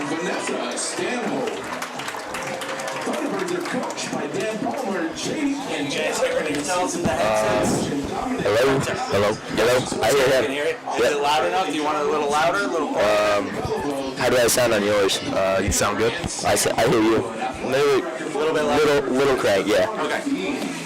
Vanessa Stanhope. Thunderbirds are coached by Dan Palmer, Jake, and Jazz. Hello. I hear him. Is it loud enough? Do you want it a little louder? A little How do I sound on yours? You sound good. I hear you. A little bit louder. Little crank, yeah. Okay.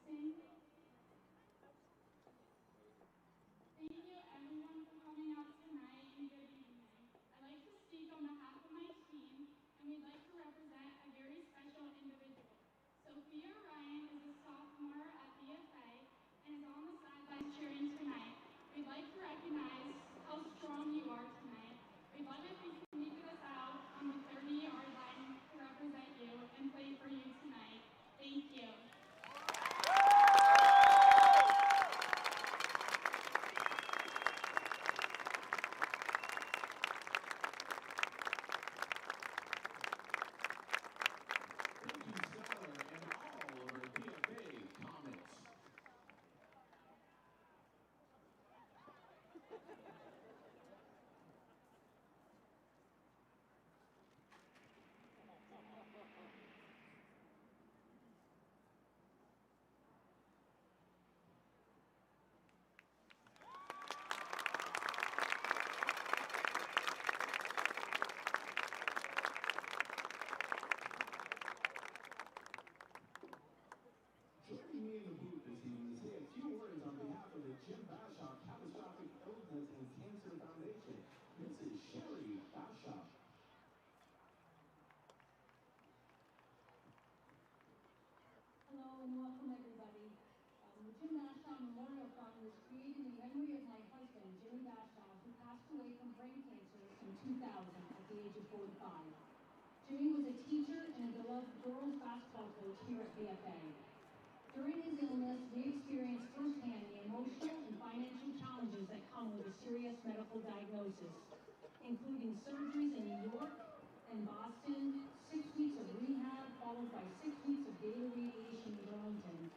BFA-St. Thank you everyone for coming out tonight and good evening. I'd like to speak on behalf of my team, and we'd like to represent a very special individual. Sophia Ryan is a sophomore at BFA and is on the sidelines cheering tonight. We'd like to recognize how strong you are tonight. We'd love it if you can meet us out on the 30-yard line to represent you and play for you tonight. Thank you. Thank you, Scholar, and all of our BFA comments. Joining me in the booth this evening to say a few words on behalf of the Jim Bashaw Catastrophic Illness and Cancer Foundation, Mrs. Sherry Bashaw. Hello and welcome everybody. The Jim Bashaw Memorial Fund was created in memory of my husband, Jimmy Bashaw, who passed away from brain cancer in 2000 at the age of 45. Jimmy was a teacher and a beloved girls basketball coach here at BFA. During his illness, we experienced firsthand the emotional and financial challenges that come with a serious medical diagnosis, including surgeries in New York and Boston, 6 weeks of rehab, followed by 6 weeks of daily radiation in Burlington.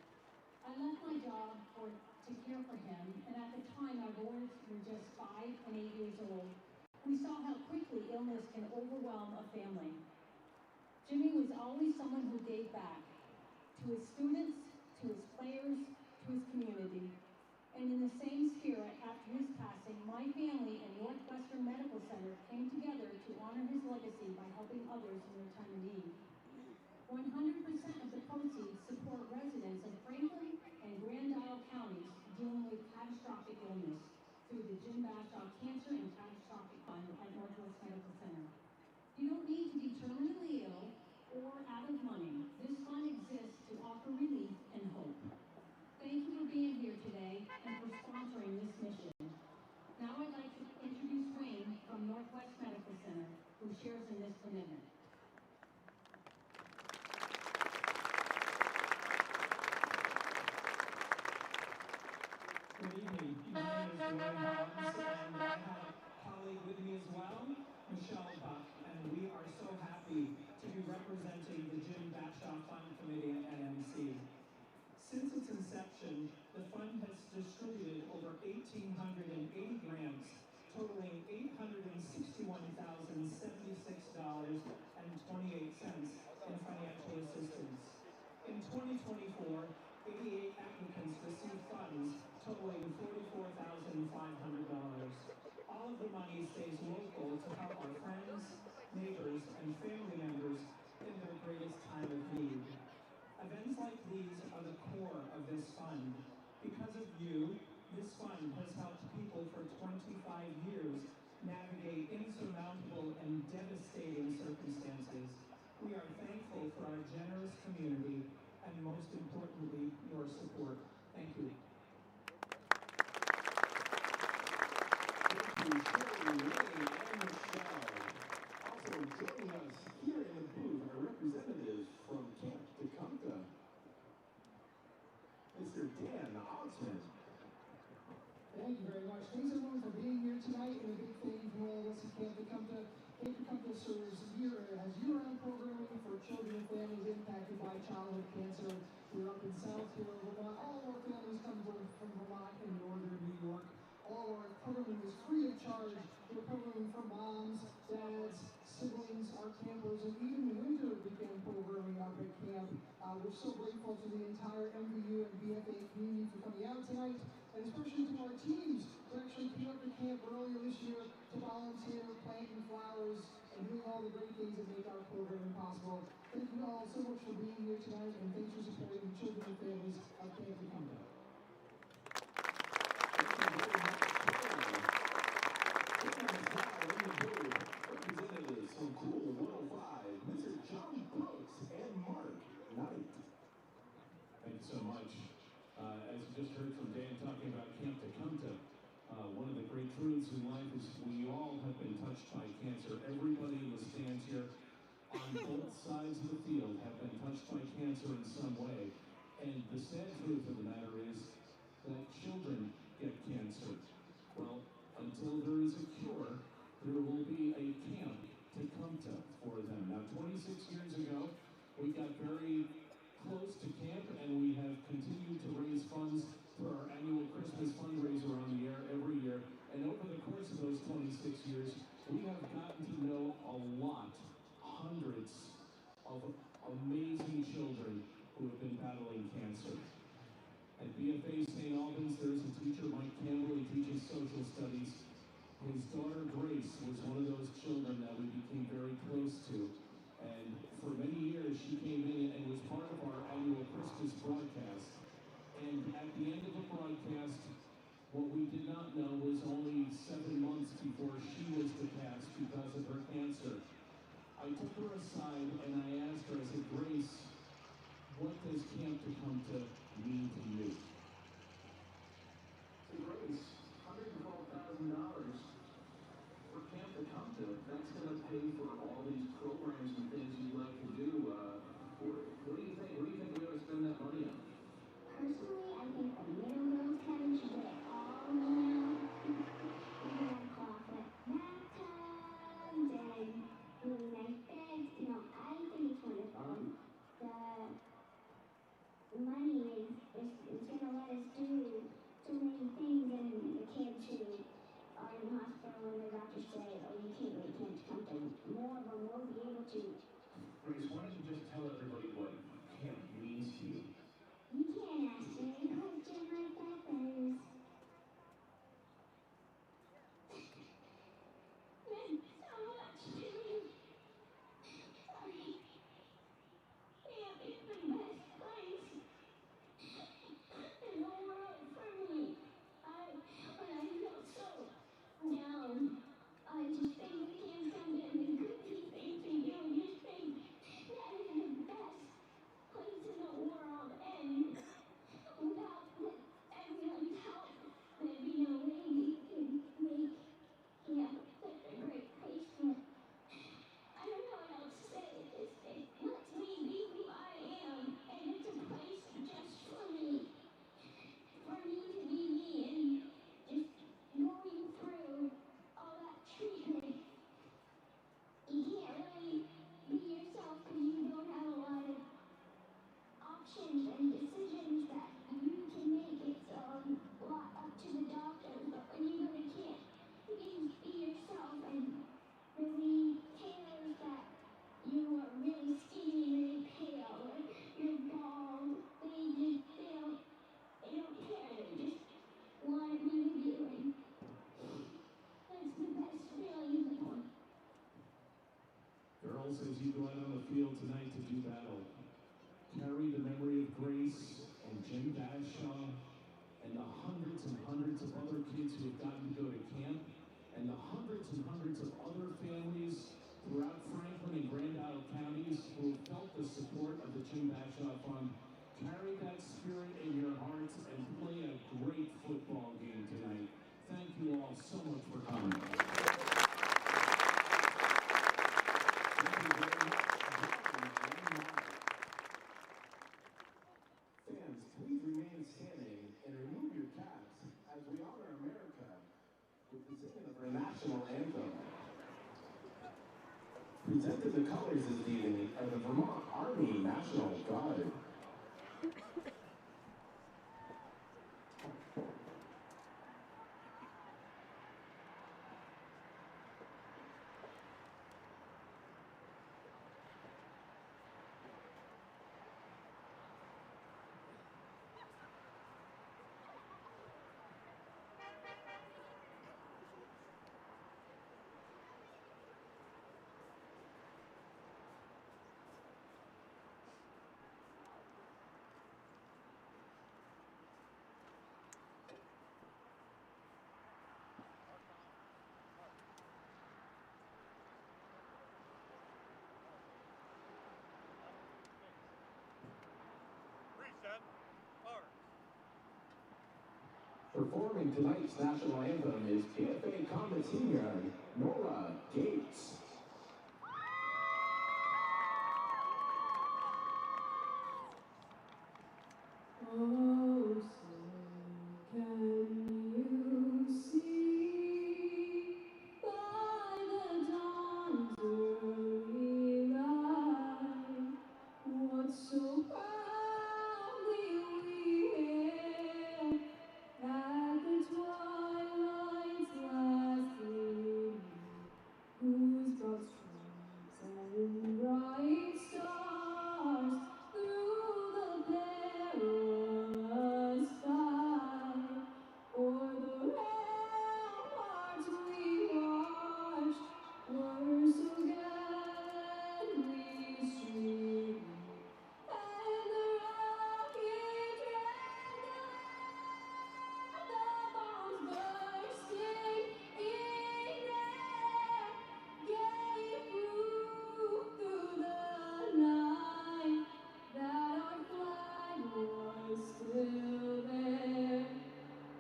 I left my job to care for him, and at the time our boys were just 5 and 8 years old. We saw how quickly illness can overwhelm a family. Jimmy was always someone who gave back to his students, to his players, to his community. And in the same spirit, after his passing, my family and Northwestern Medical Center came together to honor his legacy by helping others in their time of need. 100% of the proceeds support residents of Franklin and Grand Isle counties dealing with catastrophic illness through the Jim Bashaw Cancer and Catastrophic Fund at Northwest Medical Center. You don't need to be terminally ill or out of money. This fund exists to offer relief and hope. Thank you for being here today and for sponsoring this mission. Now I'd like to introduce Wayne from Northwest Medical Center, who shares in this commitment. Good evening. My name is Wayne Albans, and I have a colleague with me as well, Michelle Buck, and we are so happy to be representing the Jim Bashaw Fund Committee at NMC. Since its inception, the fund has distributed over 1,880 grants, totaling $861,076.28 in financial assistance. In 2024, 88 applicants received funds totaling $44,500. All of the money stays local to help our friends, neighbors, and family members in their greatest time of need. Events like these are the core of this fund. Because of you, this fund has helped people for 25 years navigate insurmountable and devastating circumstances. We are thankful for our generous community and, most importantly, your support. Thank you. Thank you, Sherry, Ray, and Michelle. Also joining us here in the booth are representatives from Camp Tecumseh. Mr. Dan Osmond. Thank you very much. Thanks everyone for being here tonight, and a big thank you from all of us at Camp Tecumseh. Camp Tecumseh serves has year-round programming for children and families impacted by childhood cancer. We're up in South here in Vermont. All of our families come from Vermont and northern New York. All of our programming is free of charge. We're programming for moms, dads, siblings, our campers, and even winter weekend programming up at camp. We're so grateful to the entire MVU and BFA community for coming out tonight, and especially to our teams who actually came up to camp earlier this year to volunteer, planting flowers, and doing all the great things that make our programming possible. Thank you all so much for being here tonight, and thanks for supporting the children and families of Camp Tecumseh. Representatives from Cool 105, Mr. John Brooks and Mark Knight. Thank you so much. As you just heard from Dan talking about Camp Tecumseh, one of the great truths in life is we all have been touched by cancer. Everybody in the stands here on both sides of the field have been touched by cancer in some way. And the sad truth of the matter is that children get cancer. Well, until there is a cure, there will be a Camp Tecumseh for them. Now, 26 years ago, we got very close to camp, and we have continued to raise funds for our annual Christmas fundraiser on the air every year. And over the course of those 26 years, we have gotten to know a lot, hundreds of amazing children who have been battling cancer. At BFA-St. Albans, there's a teacher, Mike Campbell. He teaches social studies. His daughter, Grace, was one of those children that we became very close to. And for many years, she came in and was part of our annual Christmas broadcast. And at the end of the broadcast, what we did not know was only 7 months before she was to pass because of her cancer. I took her aside and I asked her, I said, Grace, what does Camp Tecumseh mean to you? To Grace, $112,000 for Camp Tecumseh. That's going to pay for all these programs and things you'd like to do. What do you think? What do you think we ought to spend that money on? Personally, I think the middle cabin should get it all now. We can have chocolate bathtubs and really nice beds. You know, I think it's wonderful. The money is going to let us do so many things, and the kids who are in the hospital and the doctors say, oh, you can't really come to something. More of them will be able to. Grace, why don't you just tell everybody what camp means to you? You can't ask me a question like that. That is. Meant so much to me. Sorry. Camp is the best place in the world for me. When I feel so down, I just think of Camp Tecumseh and the good things we do. Just think that is the best place in the world, and without everyone's help, there'd be no way we could make Camp such a great place. I don't know what else to say. It lets me be who I am, and it's a place just for me to be me, and just going through all that treatment. You can't really be yourself because you don't have a lot of options and decisions that you can make. It's a lot up to the doctor, but when you go to camp, you can just be yourself and really cares that you are really skinny, really pale, or you're bald. They don't care. They just want you to be like. That's the best feeling in the world. Girls, as you go out on the field tonight to do battle, carry the memory of Grace and Jim Bashaw and the hundreds and hundreds of other kids who have gotten to go to camp, and the hundreds and hundreds of other families throughout Franklin and Grand Isle counties who have felt the support of the Jim Bashaw Fund. Carry that spirit in your hearts and play a great football game tonight. Thank you all so much for coming. Thank you very much. Fans, please remain standing and remove your caps as we honor America with the singing of our national anthem. Presenting the colors this evening are the Vermont Army National Guard. Performing tonight's national anthem is BFA-St senior Nora Gates. Oh, say can you see by the dawn's early light what so proudly we hailed at the twilight's last gleaming, whose broad streams and bright stars through the perilous fight o'er the ramparts we watched were so gallantly streaming, and the rocket the bombs bursting in air gave proof through the night that our flag was still there.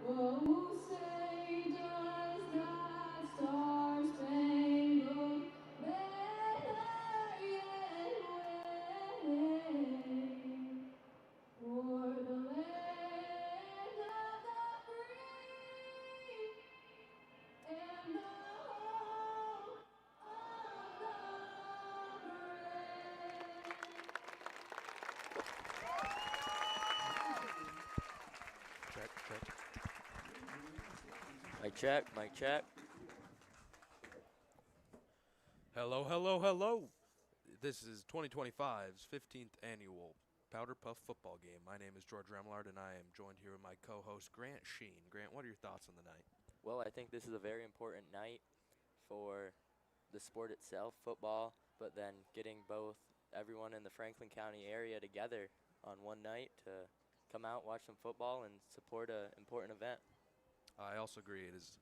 Oh, say does that star-spangled banner yet wave o'er the land of the free and the home of the Check, check. Mic check, mic check. Hello, hello, hello. This is 2025's 15th annual Powderpuff football game. My name is George Remillard, and I am joined here with my co-host, Grant Sheen. Grant, what are your thoughts on the night? Well, I think this is a very important night for the sport itself, football, but then getting both everyone in the Franklin County area together on one night to come out, watch some football, and support an important event. I also agree. It's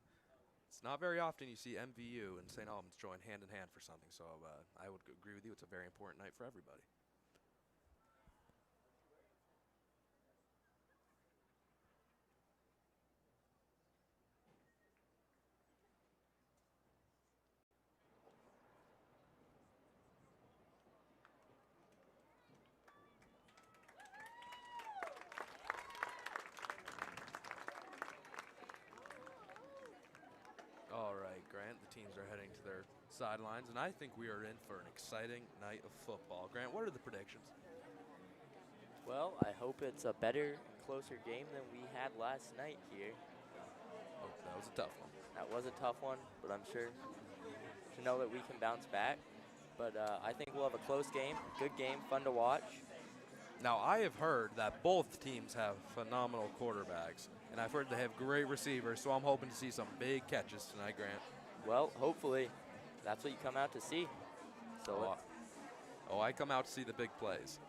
not very often you see MVU and St. Albans join hand in hand for something, so I would agree with you. It's a very important night for everybody. All right, Grant, the teams are heading to their sidelines, and I think we are in for an exciting night of football. Grant, what are the predictions? Well, I hope it's a better and closer game than we had last night here. Oh, that was a tough one. That was a tough one, but I'm sure to know that we can bounce back. But I think we'll have a close game, good game, fun to watch. Now, I have heard that both teams have phenomenal quarterbacks, and I've heard they have great receivers, so I'm hoping to see some big catches tonight, Grant. Well, hopefully, that's what you come out to see. So I come out to see the big plays.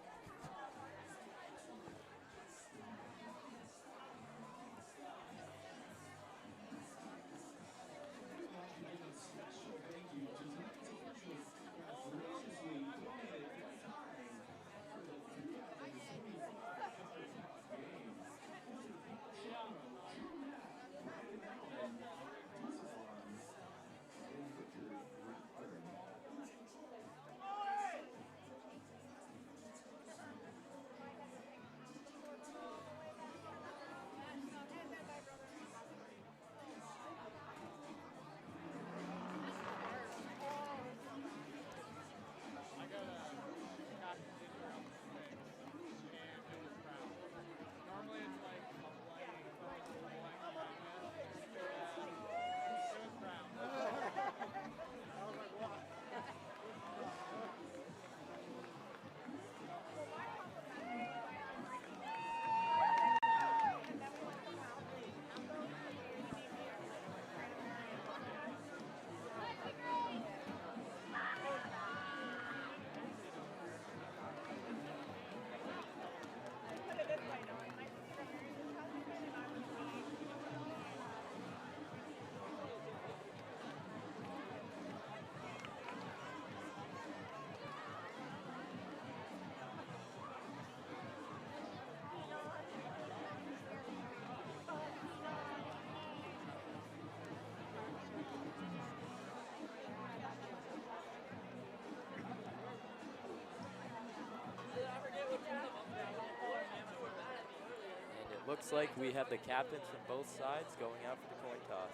Looks like we have the captains from both sides going out for the coin toss.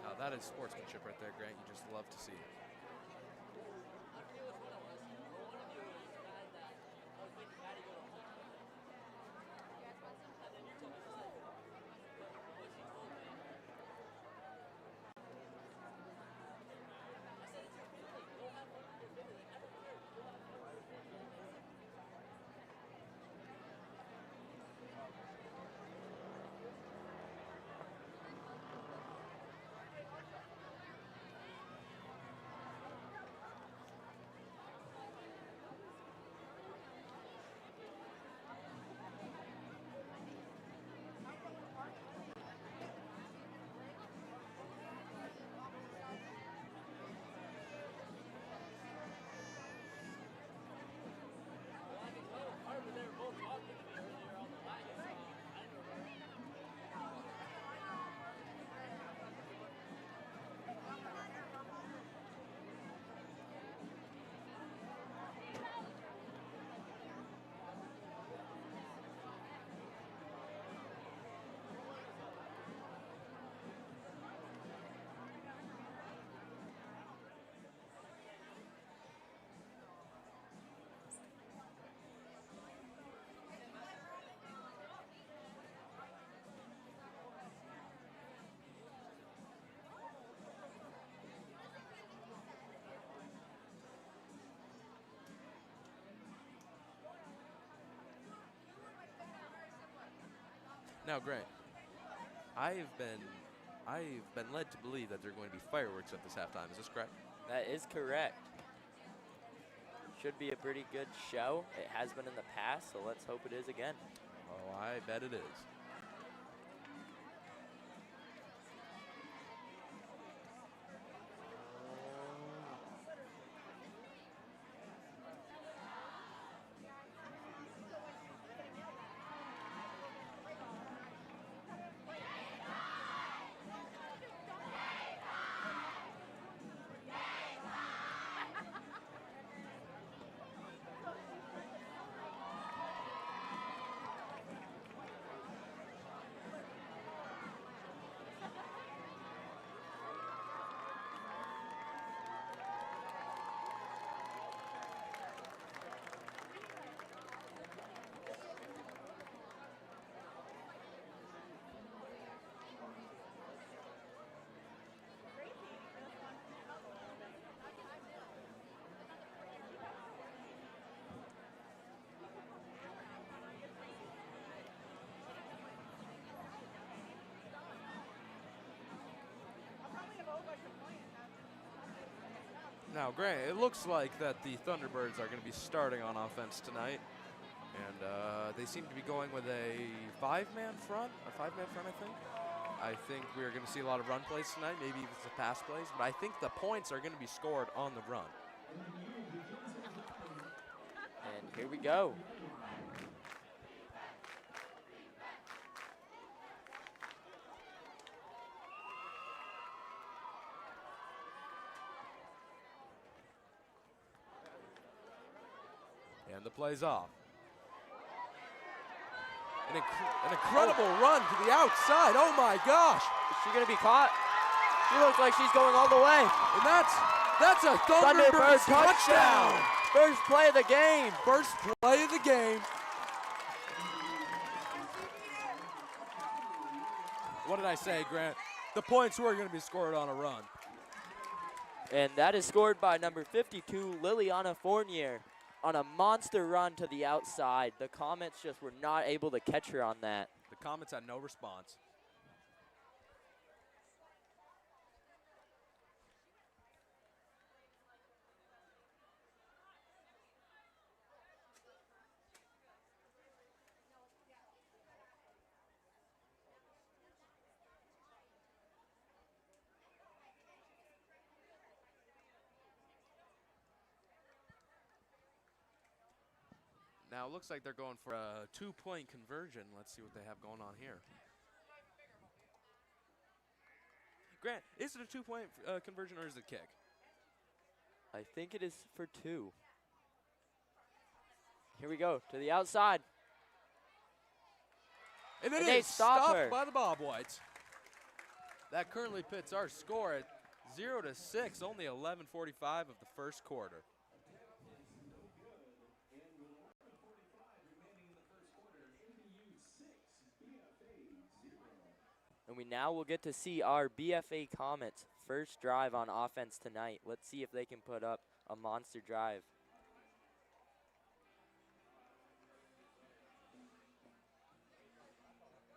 Now that is sportsmanship right there, Grant. You just love to see it. Now, Grant, I've been led to believe that there are going to be fireworks at this halftime. Is this correct? That is correct. Should be a pretty good show. It has been in the past, so let's hope it is again. Oh, I bet it is. Now, Grant, it looks like that the Thunderbirds are going to be starting on offense tonight. And they seem to be going with a five-man front, I think. I think we're going to see a lot of run plays tonight, maybe even some pass plays. But I think the points are going to be scored on the run. And here we go. And the play's off. An incredible run to the outside. Oh my gosh. Is she going to be caught? She looks like she's going all the way. And that's a Thunderbird touchdown. First play of the game. First play of the game. What did I say, Grant? The points were going to be scored on a run. And that is scored by number 52, Liliana Fournier, on a monster run to the outside. The Comets just were not able to catch her on that. The Comets had no response. Now it looks like they're going for a two-point conversion. Let's see what they have going on here. Grant, is it a two-point conversion or is it kick? I think it is for two. Here we go, to the outside. And it they is stop stopped her. by the Bob Whites. That currently puts our score at 0-6, only 11:45 of the first quarter. And we now will get to see our BFA Comets first drive on offense tonight. Let's see if they can put up a monster drive.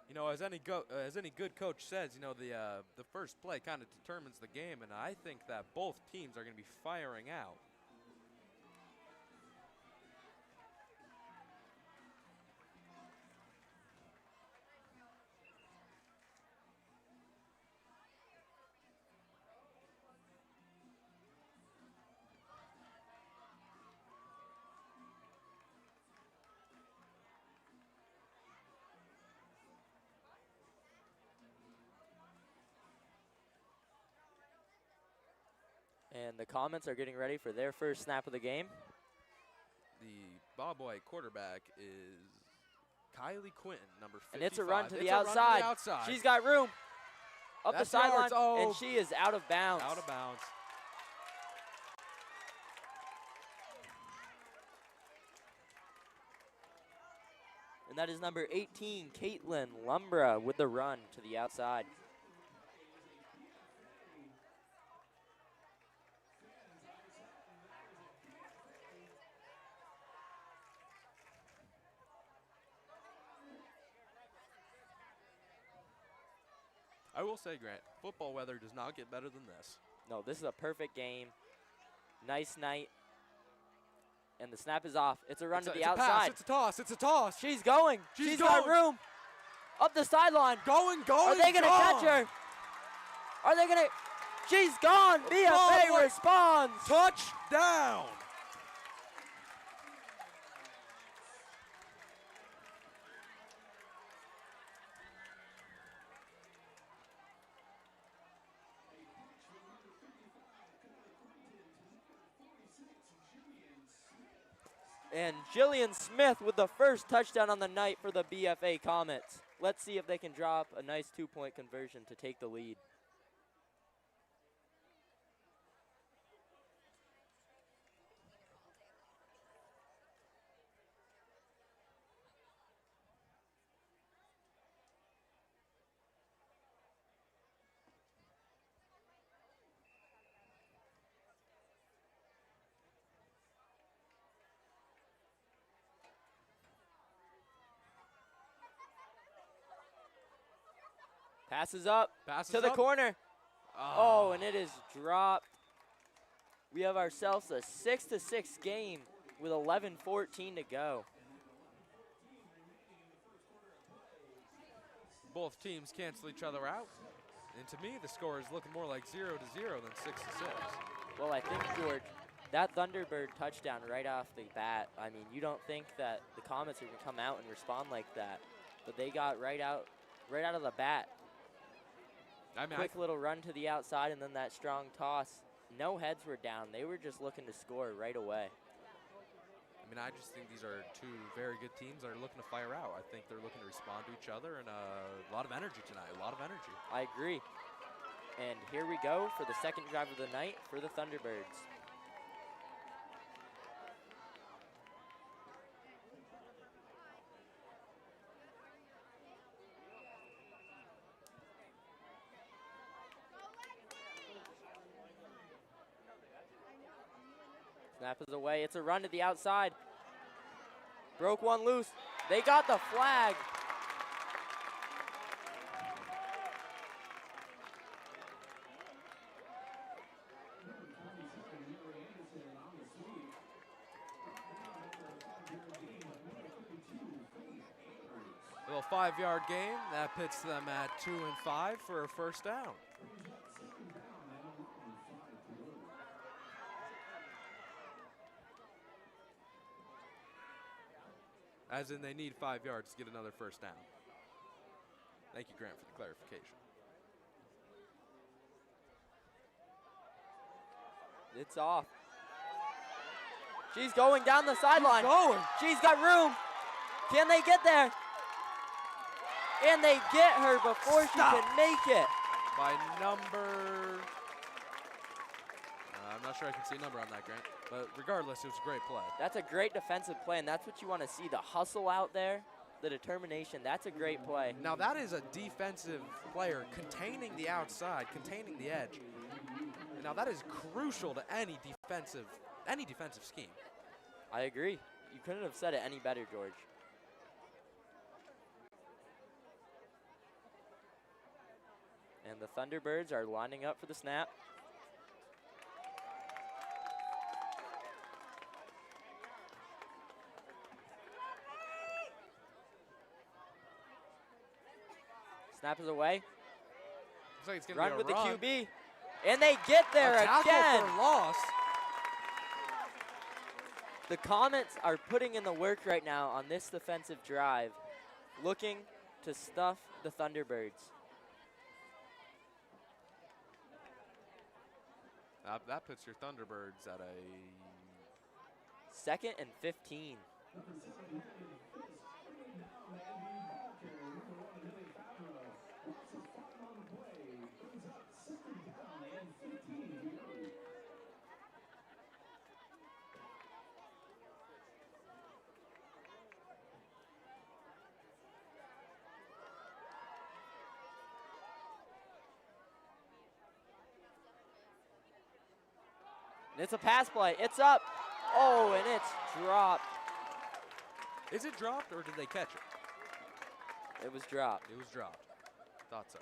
You know, as any good coach says, you know, the first play kind of determines the game, and I think that both teams are going to be firing out. And the Comets are getting ready for their first snap of the game. The Bob White quarterback is Kylie Quinton, number 55. And it's a run to It's the a run to outside. the outside. She's got room. Up That's the sideline, yards. Oh. and she is out of bounds. Out of bounds. And that is number 18, Caitlin Lumbra, with the run to the outside. I will say, Grant, football weather does not get better than this. No, this is a perfect game. Nice night. And the snap is off. It's a run to the outside. Pass. It's a toss. It's a toss. She's going. She's got room. Up the sideline. Going. Are they going to catch her? Are they going to? She's gone. BFA responds. Touchdown. And Jillian Smith with the first touchdown on the night for the BFA Comets. Let's see if they can drop a nice 2-point conversion to take the lead. Passes up to the corner. Oh, and it is dropped. We have ourselves a 6-6 game with 11:14 to go. Both teams cancel each other out. And to me, the score is looking more like 0-0 than 6-6. Well, I think, George, that Thunderbird touchdown right off the bat, I mean, you don't think that the Comets are going to come out and respond like that. But they got right out of the bat. I mean, quick little run to the outside and then that strong toss. No heads were down. They were just looking to score right away. I mean, I just think these are two very good teams that are looking to fire out. I think they're looking to respond to each other, and a lot of energy tonight, a lot of energy. I agree. And here we go for the second drive of the night for the Thunderbirds. Snap is away. It's a run to the outside. Broke one loose. They got the flag. A little 5-yard game. That puts them at 2 and 5 for a first down. As in, they need 5 yards to get another first down. Thank you, Grant, for the clarification. It's off. She's going down the sideline. She's going. She's got room. Can they get there? And they get her before she can make it. By number, I'm not sure I can see a number on that, Grant. But regardless, it was a great play. That's a great defensive play, and that's what you want to see, the hustle out there, the determination. That's a great play. Now that is a defensive player containing the outside, containing the edge. And now that is crucial to any defensive scheme. I agree. You couldn't have said it any better, George. And the Thunderbirds are lining up for the snap. Snap is away. Looks like it's going to Run be a with run. the QB. And they get there A tackle again. for loss. The Comets are putting in the work right now on this defensive drive, looking to stuff the Thunderbirds. That puts your Thunderbirds at a 2nd and 15. And it's a pass play. It's up. Oh, and it's dropped. Is it dropped or did they catch it? It was dropped. It was dropped. Thought so.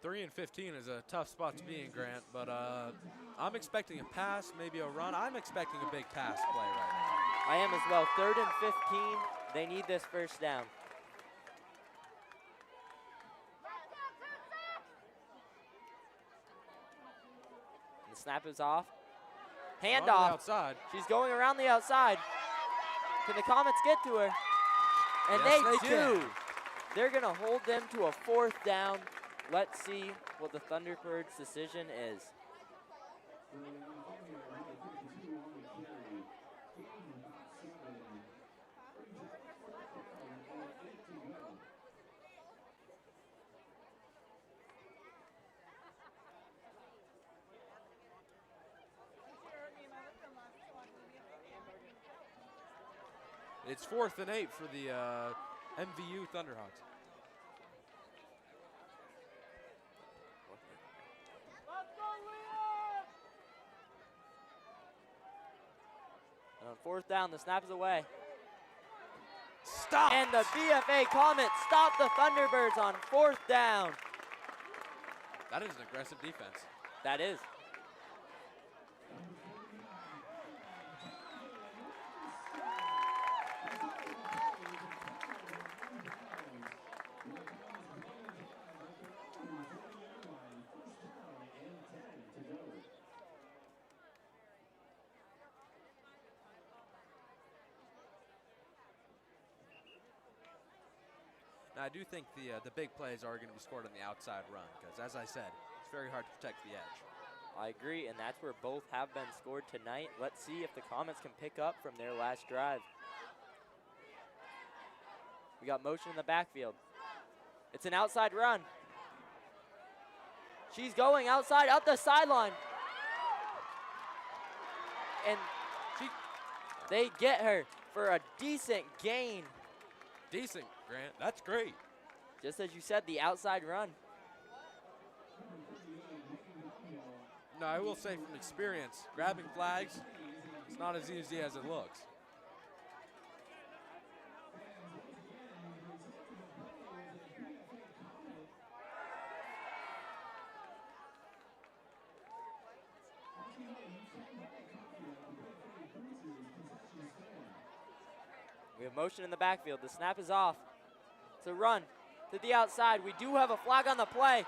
Three and 15 is a tough spot to be in, Grant, but I'm expecting a pass, maybe a run. I'm expecting a big pass play right now. I am as well. 3rd and 15. They need this first down. The snap is off. Handoff. Outside. She's going around the outside. Can the Comets get to her? And Yes, they they do. can. They're going to hold them to a 4th down. Let's see what the Thunderbirds' decision is. It's 4th and 8 for the MVU Thunderhawks. And on 4th down, the snap is away. Stop! And the BFA Comets stop the Thunderbirds on 4th down. That is an aggressive defense. That is. Now, I do think the big plays are going to be scored on the outside run because, as I said, it's very hard to protect the edge. I agree, and that's where both have been scored tonight. Let's see if the Comets can pick up from their last drive. We got motion in the backfield. It's an outside run. She's going outside, up the sideline. And they get her for a decent gain. Decent, Grant. That's great. Just as you said, the outside run. No, I will say from experience, grabbing flags, it's not as easy as it looks. We have motion in the backfield. The snap is off. It's a run to the outside. We do have a flag on the play.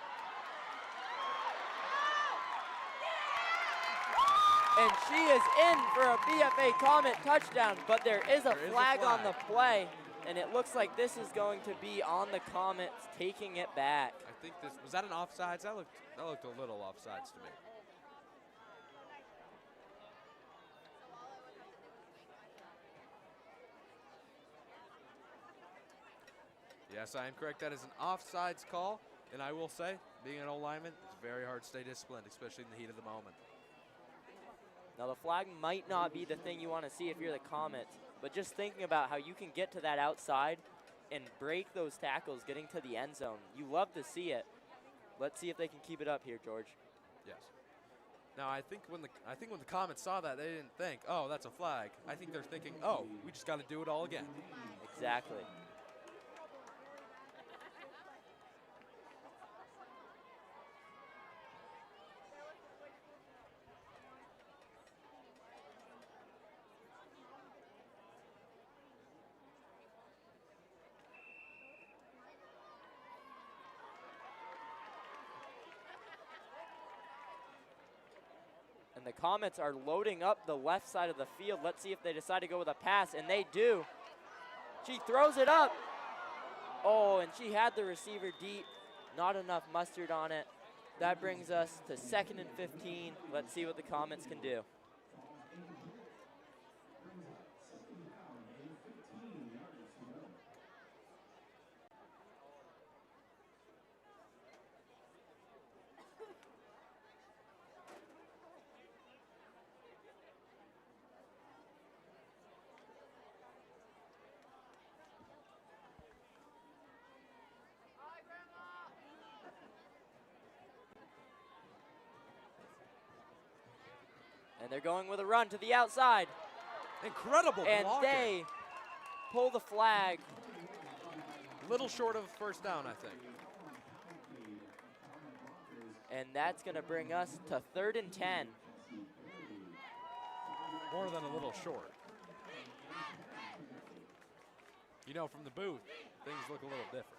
And she is in for a BFA Comet touchdown, but there is a flag on the play, and it looks like this is going to be on the Comets taking it back. I think this, was that an offsides? That looked a little offsides to me. Yes, I am correct. That is an offsides call, and I will say, being an old lineman, it's very hard to stay disciplined, especially in the heat of the moment. Now the flag might not be the thing you want to see if you're the Comets, but just thinking about how you can get to that outside and break those tackles getting to the end zone. You love to see it. Let's see if they can keep it up here, George. Yes. Now I think when the Comets saw that, they didn't think, oh, that's a flag. I think they're thinking, oh, we just got to do it all again. Exactly. And the Comets are loading up the left side of the field. Let's see if they decide to go with a pass, and they do. She throws it up. Oh, and she had the receiver deep. Not enough mustard on it. That brings us to 2nd and 15. Let's see what the Comets can do. And they're going with a run to the outside. Incredible and blocking. They pull the flag. Little short of first down, I think. And that's going to bring us to 3rd and 10. More than a little short. You know, from the booth, things look a little different.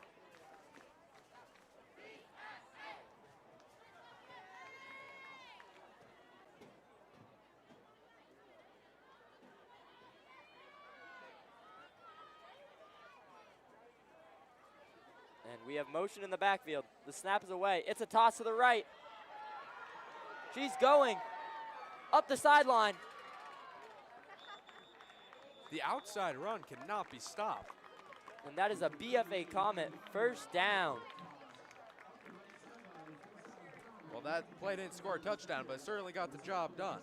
And we have motion in the backfield. The snap is away. It's a toss to the right. She's going up the sideline. The outside run cannot be stopped. And that is a BFA Comet first down. Well, that play didn't score a touchdown, but it certainly got the job done.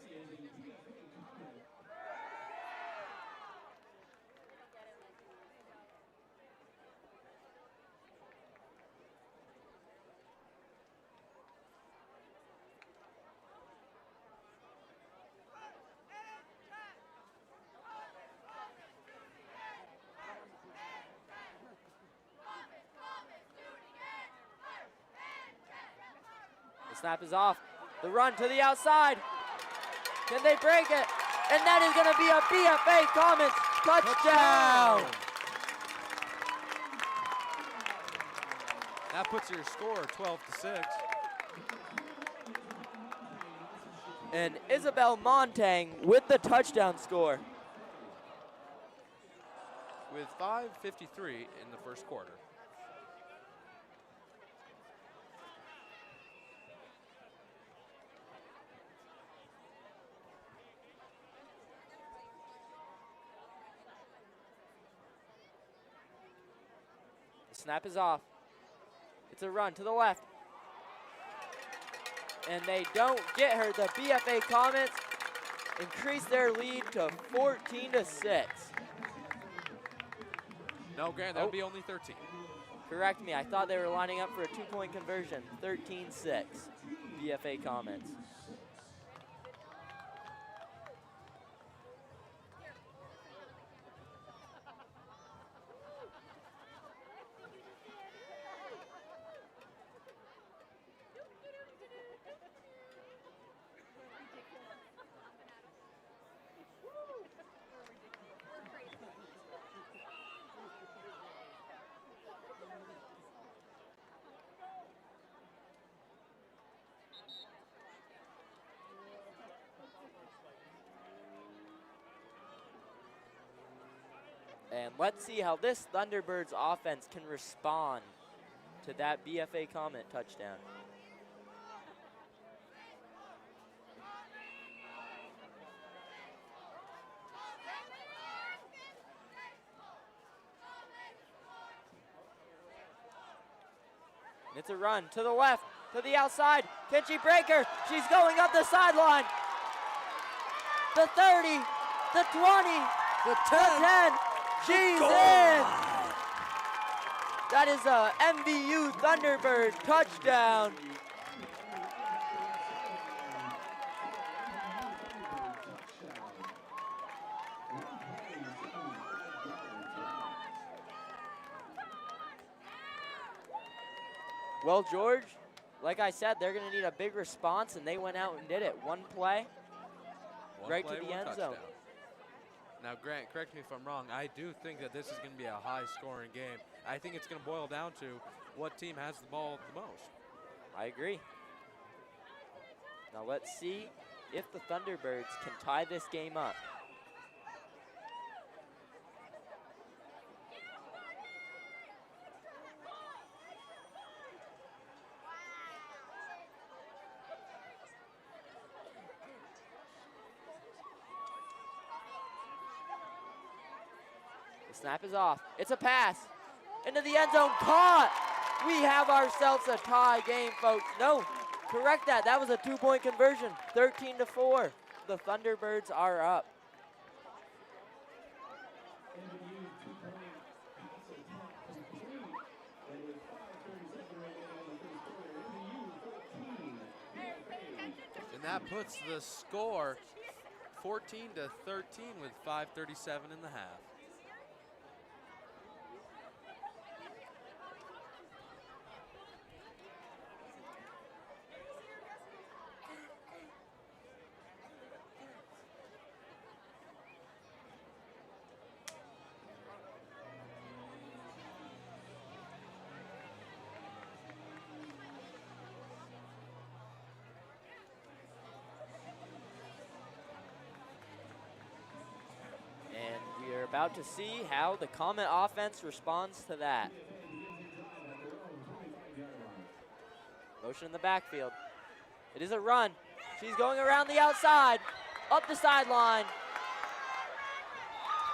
The snap is off. The run to the outside. Can they break it? And that is going to be a BFA Comets touchdown. That puts your score 12-6. And Isabel Montang with the touchdown score. With 5:53 in the first quarter. Snap is off. It's a run to the left. And they don't get her. The BFA Comets increase their lead to 14-6. No, Grant, that would be only 13. Correct me. I thought they were lining up for a 2-point conversion. 13-6. BFA Comets. And let's see how this Thunderbirds offense can respond to that BFA Comet touchdown. It's a run to the left, to the outside. Can she break her? She's going up the sideline. The 30, the 20, the 10. She's in. That is a MVU Thunderbird touchdown. Well, George, like I said, they're going to need a big response, and they went out and did it. One play, right to the end zone. Now, Grant, correct me if I'm wrong. I do think that this is going to be a high-scoring game. I think it's going to boil down to what team has the ball the most. I agree. Now let's see if the Thunderbirds can tie this game up. Snap is off. It's a pass. Into the end zone. Caught. We have ourselves a tie game, folks. No, correct that. That was a 2-point conversion. 13-4. The Thunderbirds are up. And that puts the score 14-13 with 5:37 in the half. About to see how the Comet offense responds to that. Motion in the backfield. It is a run. She's going around the outside, up the sideline.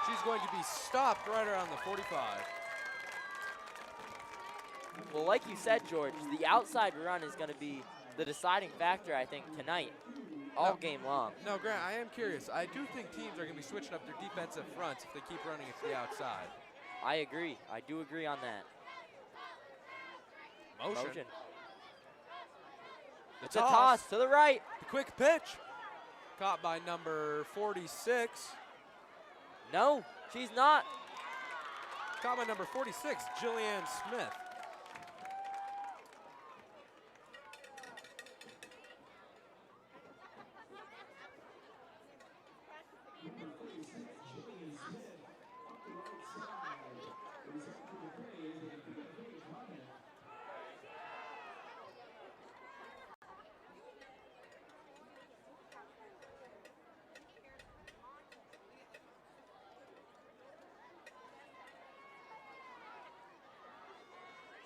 She's going to be stopped right around the 45. Well, like you said, George, the outside run is going to be the deciding factor, I think, tonight. All game long. No, Grant, I am curious. I do think teams are going to be switching up their defensive fronts if they keep running it to the outside. I agree. I do agree on that. Motion. It's a toss to the right. The quick pitch. Caught by number 46. No, she's not. Caught by number 46, Jillian Smith.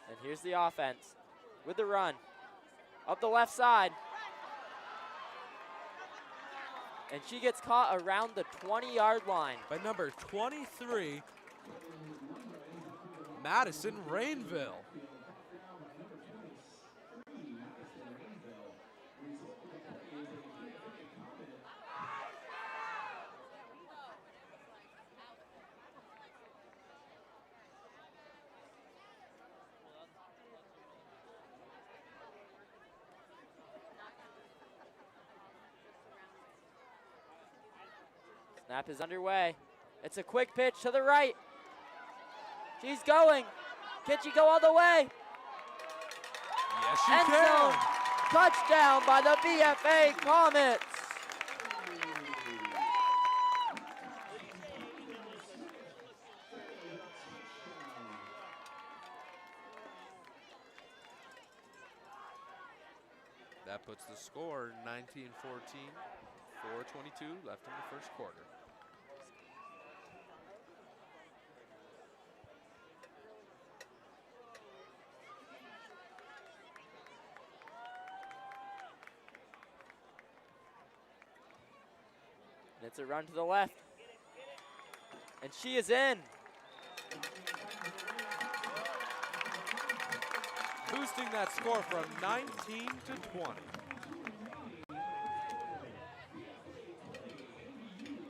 And here's the offense with the run. Up the left side. And she gets caught around the 20-yard line. By number 23, Madison Rainville. Snap is underway. It's a quick pitch to the right. She's going. Can she go all the way? Yes, she End can. zone. Touchdown by the BFA Comets. That puts the score 19-14, 4:22 left in the first quarter. And it's a run to the left. And she is in. Boosting that score from 19 to 20.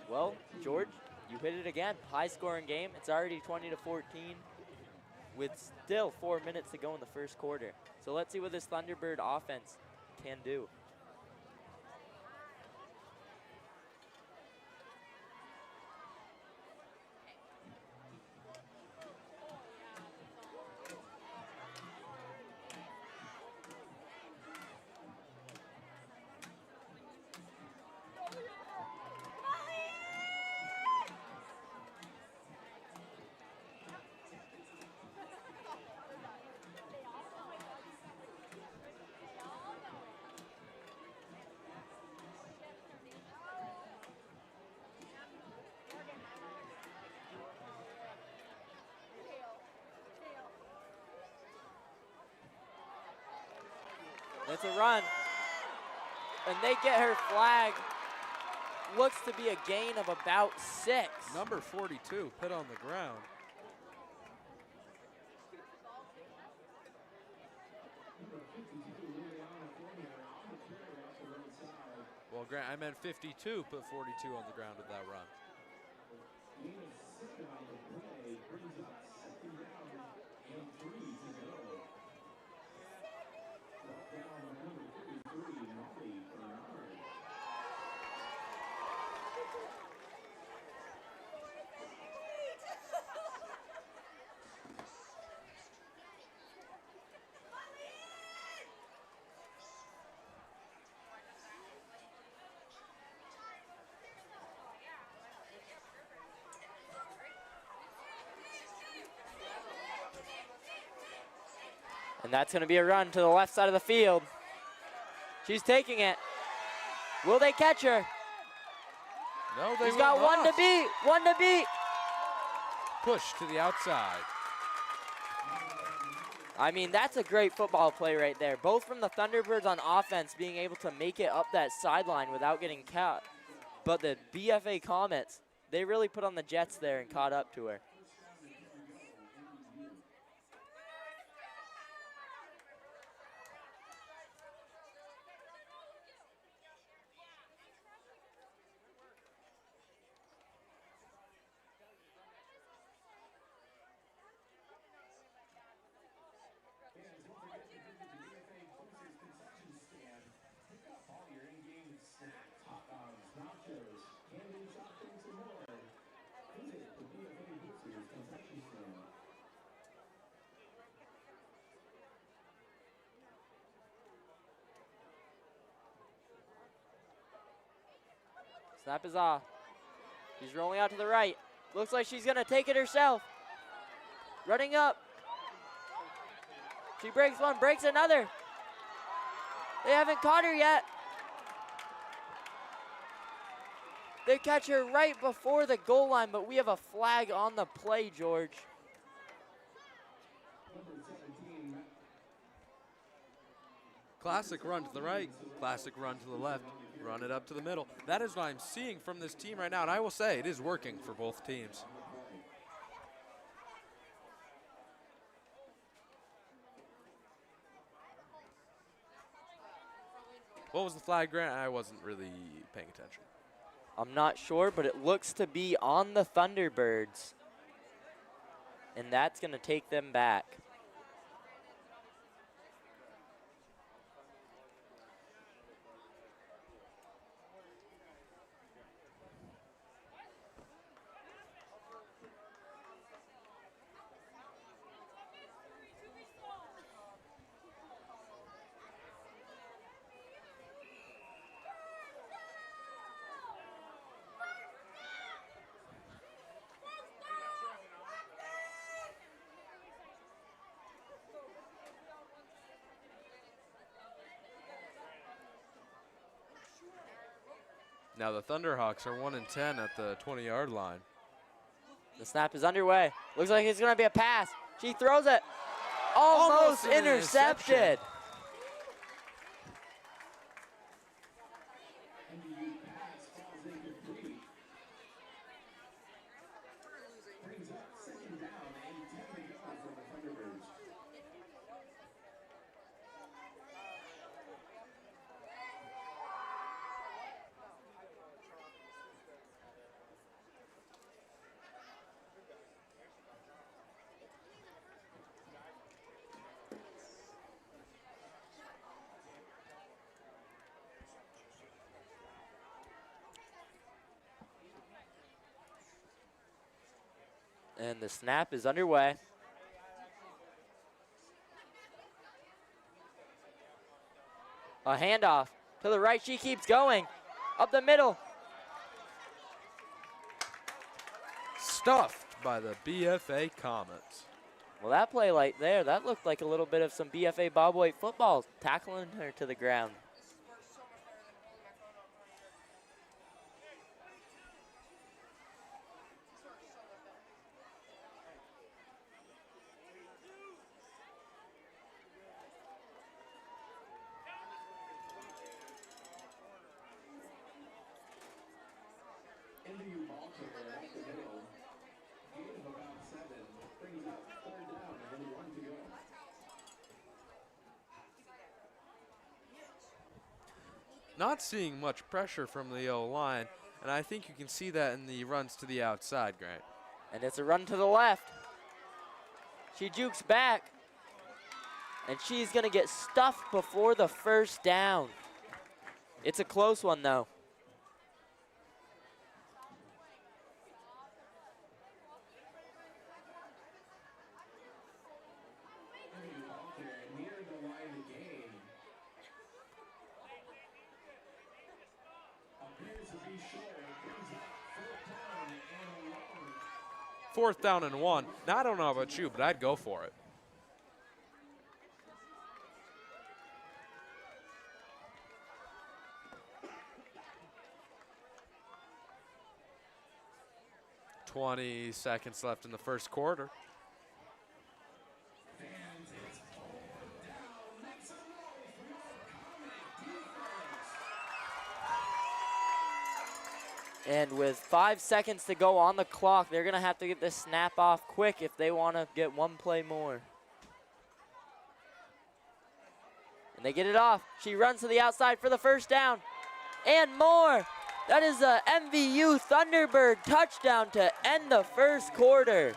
Well, George, you hit it again. High-scoring game. It's already 20-14 with still 4 minutes to go in the first quarter. So let's see what this Thunderbird offense can do. It's a run. And they get her flag. Looks to be a gain of about 6. Number 42 put on the ground. Well, Grant, I meant 52 put 42 on the ground with that run. And that's going to be a run to the left side of the field. She's taking it. Will they catch her? No, they She's will got not. One to beat. Push to the outside. I mean, that's a great football play right there. Both from the Thunderbirds on offense being able to make it up that sideline without getting caught. But the BFA Comets, they really put on the Jets there and caught up to her. Snap is off. She's rolling out to the right. Looks like she's going to take it herself. Running up. She breaks one, breaks another. They haven't caught her yet. They catch her right before the goal line, but we have a flag on the play, George. Classic run to the right, classic run to the left, run it up to the middle. That is what I'm seeing from this team right now, and I will say it is working for both teams. What was the flag, Grant? I wasn't really paying attention. I'm not sure, but it looks to be on the Thunderbirds. And that's going to take them back. Now the Thunderhawks are 1-10 at the 20-yard line. The snap is underway. Looks like it's going to be a pass. She throws it. Almost an intercepted. And the snap is underway. A handoff to the right. She keeps going. Up the middle. Stuffed by the BFA Comets. Well, that play right there, that looked like a little bit of some BFA Bobwhite football, tackling her to the ground. MVU ball carrier at the middle. Gain of about 7. Brings up 3rd down and only 1 to go. Not seeing much pressure from the O-line, and I think you can see that in the runs to the outside, Grant. And it's a run to the left. She jukes back. And she's going to get stuffed before the 1st down. It's a close one, though. MVU ball carrier near the line to gain. Appears to be short. Brings up 4th down and 4th down long. and 1. Now, I don't know about you, but I'd go for it. "20 seconds left in the 1st quarter. Fans, it's 4th down. Makes a roll for your Comet defense. And with 5 seconds to go on the clock, they're going to have to get this snap off quick if they want to get one play more. And they get it off. She runs to the outside for the 1st down. And more. That is a MVU Thunderbird touchdown to end the 1st quarter.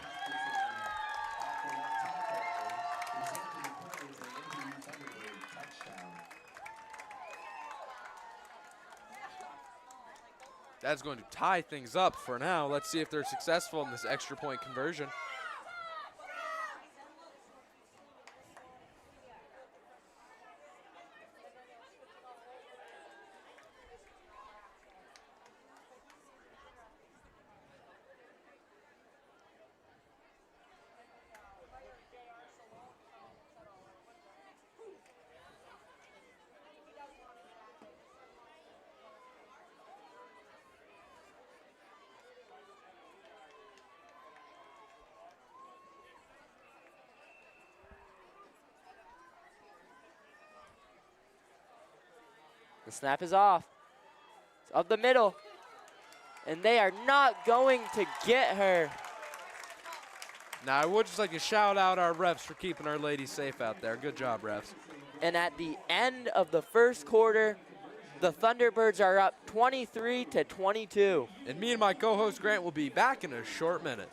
That's going to tie things up for now. Let's see if they're successful in this extra point conversion. The snap is off. It's up the middle. And they are not going to get her. Now, I would just like to shout out our refs for keeping our ladies safe out there. Good job, refs. And at the end of the 1st quarter, the Thunderbirds are up 23-22. And me and my co-host Grant will be back in a short minute.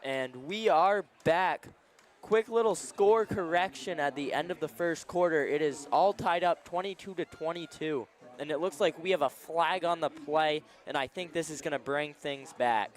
And we are back. Quick little score correction at the end of the first quarter. It is all tied up 22-22. And it looks like we have a flag on the play, and I think this is going to bring things back.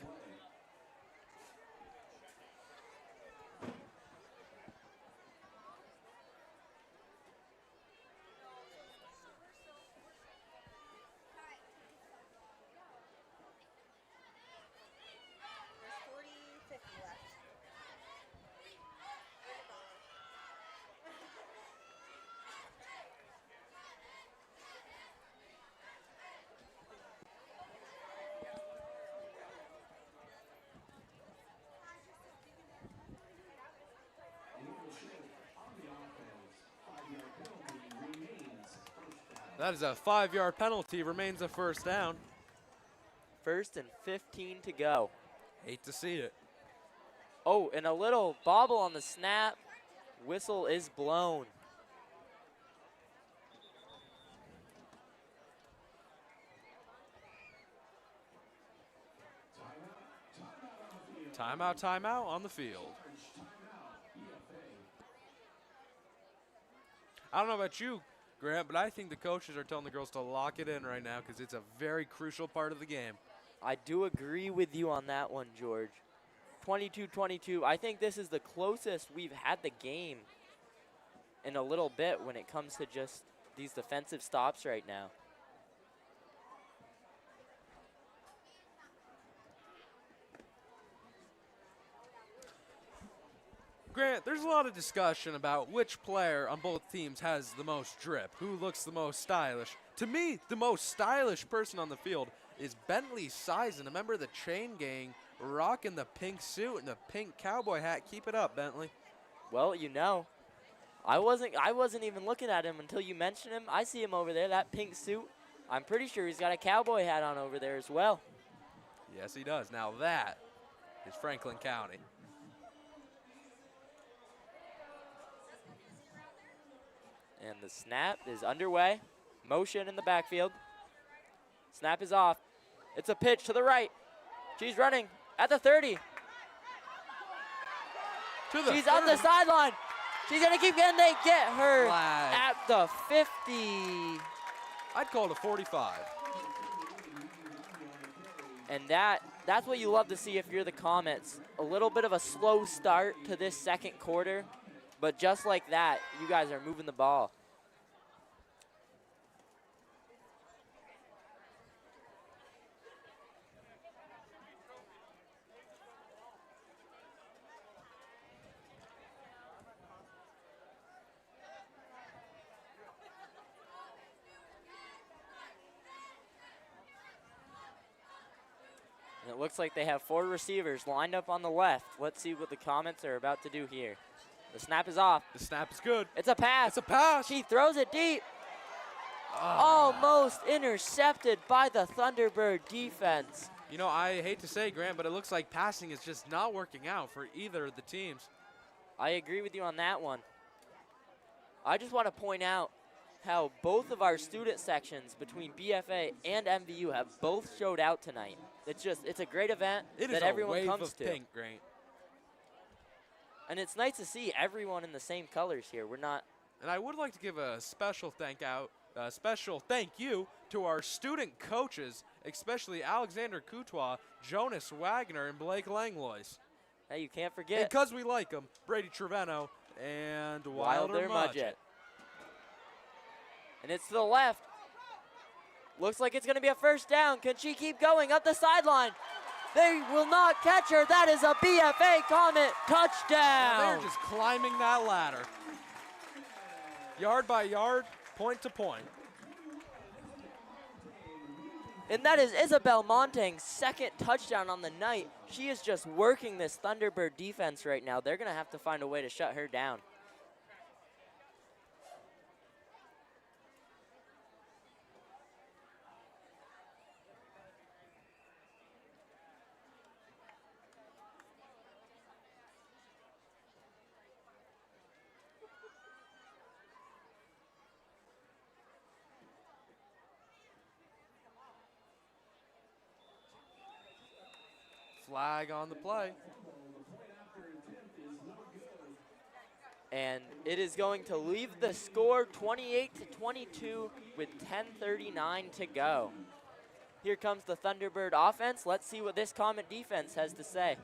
That is a 5-yard penalty, remains a first down. 1st and 15 to go. Hate to see it. Oh, and a little bobble on the snap. Whistle is blown. Timeout on the field. I don't know about you, Grant, but I think the coaches are telling the girls to lock it in right now because it's a very crucial part of the game. I do agree with you on that one, George. 22-22. I think this is the closest we've had the game in a little bit when it comes to just these defensive stops right now. Grant, there's a lot of discussion about which player on both teams has the most drip, who looks the most stylish. To me, the most stylish person on the field is Bentley Sison, a member of the Chain Gang, rocking the pink suit and the pink cowboy hat. Keep it up, Bentley. Well, you know, I wasn't even looking at him until you mentioned him. I see him over there, that pink suit. I'm pretty sure he's got a cowboy hat on over there as well. Yes, he does. Now that is Franklin County. And the snap is underway. Motion in the backfield. Snap is off. It's a pitch to the right. She's running at the 30. She's 30. on the sideline. She's going to keep getting, they get her Flag. at the 50. I'd call it a 45. And that's what you love to see if you're the Comets. A little bit of a slow start to this second quarter, but just like that, you guys are moving the ball. And it looks like they have 4 receivers lined up on the left. Let's see what the Comets are about to do here. The snap is off. The snap is good. It's a pass. It's a pass. She throws it deep. Almost intercepted by the Thunderbird defense. You know, I hate to say, Grant, but it looks like passing is just not working out for either of the teams. I agree with you on that one. I just want to point out how both of our student sections between BFA and MVU have both showed out tonight. It's a great event that everyone comes to. It is a wave of pink, Grant. And it's nice to see everyone in the same colors here. We're not. And I would like to give a special thank you to our student coaches, especially Alexander Coutois, Jonas Wagner, and Blake Langlois. Hey, you can't forget. Because we like them, Brady Treveno and Wilder Mudgett. And it's to the left. Looks like it's going to be a first down. Can she keep going up the sideline? They will not catch her. That is a BFA Comet touchdown. They're just climbing that ladder. Yard by yard, point to point. And that is Isabel Montang's second touchdown on the night. She is just working this Thunderbird defense right now. They're going to have to find a way to shut her down. Flag on the play. And it is going to leave the score 28-22 with 10:39 to go. Here comes the Thunderbird offense. Let's see what this Comet defense has to say.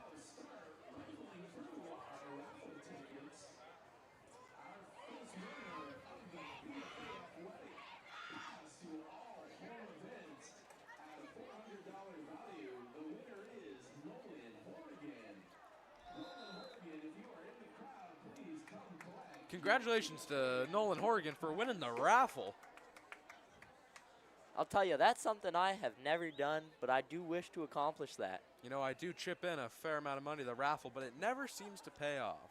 Congratulations to Nolan Horrigan for winning the raffle. I'll tell you, that's something I have never done, but I do wish to accomplish that. You know, I do chip in a fair amount of money to the raffle, but it never seems to pay off.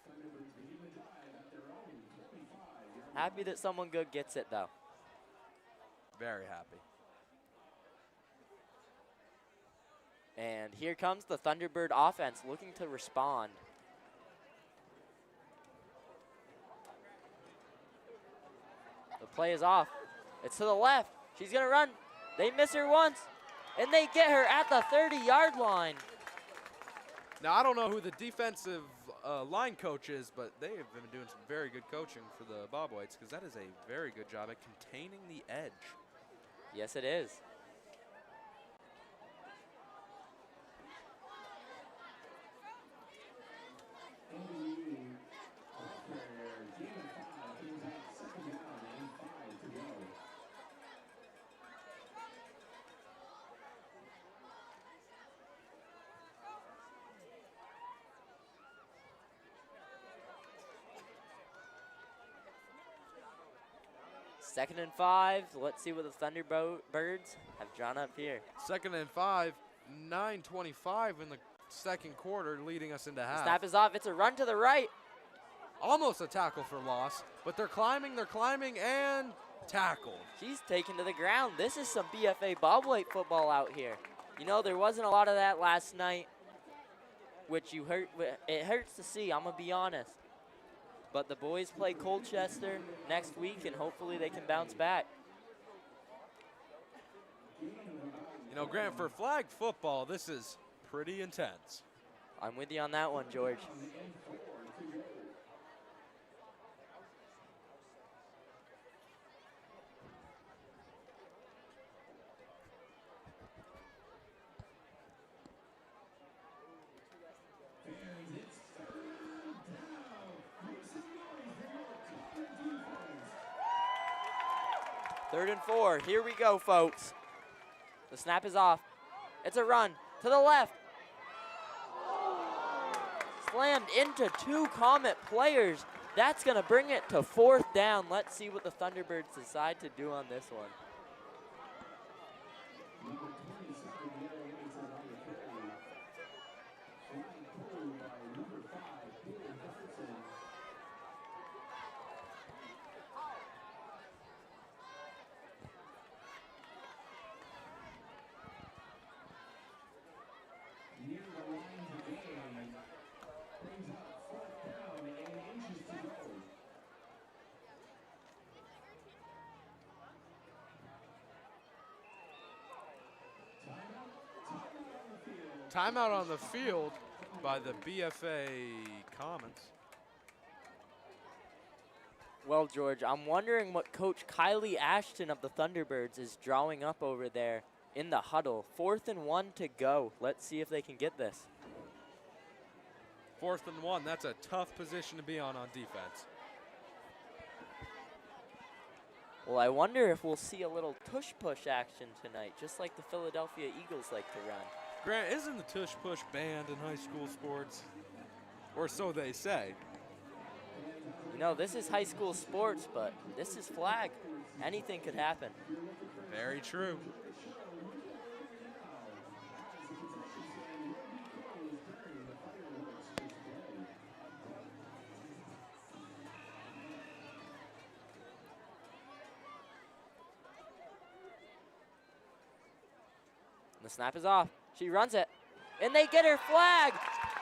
Happy that someone good gets it, though. Very happy. And here comes the Thunderbird offense looking to respond. The play is off. It's to the left. She's going to run. They miss her once, and they get her at the 30-yard line. Now, I don't know who the defensive line coach is, but they have been doing some very good coaching for the Bob Whites, because that is a very good job at containing the edge. Yes, it is. Second and 5. Let's see what the Thunderbirds have drawn up here. Second and 5, 9:25 in the second quarter, leading us into half. Snap is off. It's a run to the right. Almost a tackle for loss, but they're climbing, and tackled. She's taken to the ground. This is some BFA Bob White football out here. You know, there wasn't a lot of that last night, which it hurts to see, I'm going to be honest. But the boys play Colchester next week, and hopefully they can bounce back. You know, Grant, for flag football, this is pretty intense. I'm with you on that one, George. Third and 4. Here we go, folks. The snap is off. It's a run to the left. Slammed into 2 Comet players. That's going to bring it to 4th down. Let's see what the Thunderbirds decide to do on this one. Timeout on the field by the BFA Comets. Well, George, I'm wondering what Coach Kylie Ashton of the Thunderbirds is drawing up over there in the huddle. 4th and 1 to go. Let's see if they can get this. 4th and 1, that's a tough position to be on defense. Well, I wonder if we'll see a little tush-push action tonight, just like the Philadelphia Eagles like to run. Grant, isn't the tush-push banned in high school sports? Or so they say. You know, this is high school sports, but this is flag. Anything could happen. Very true. The snap is off. She runs it, and they get her flag.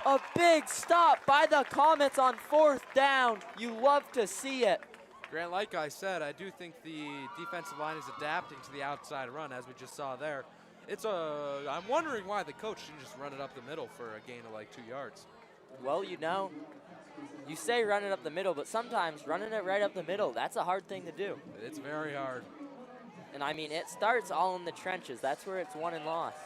A big stop by the Comets on 4th down. You love to see it. Grant, like I said, I do think the defensive line is adapting to the outside run, as we just saw there. I'm wondering why the coach didn't just run it up the middle for a gain of like 2 yards. Well, you know, You say run it up the middle, but sometimes running it right up the middle, that's a hard thing to do. It's very hard. And I mean, it starts all in the trenches. That's where it's won and lost.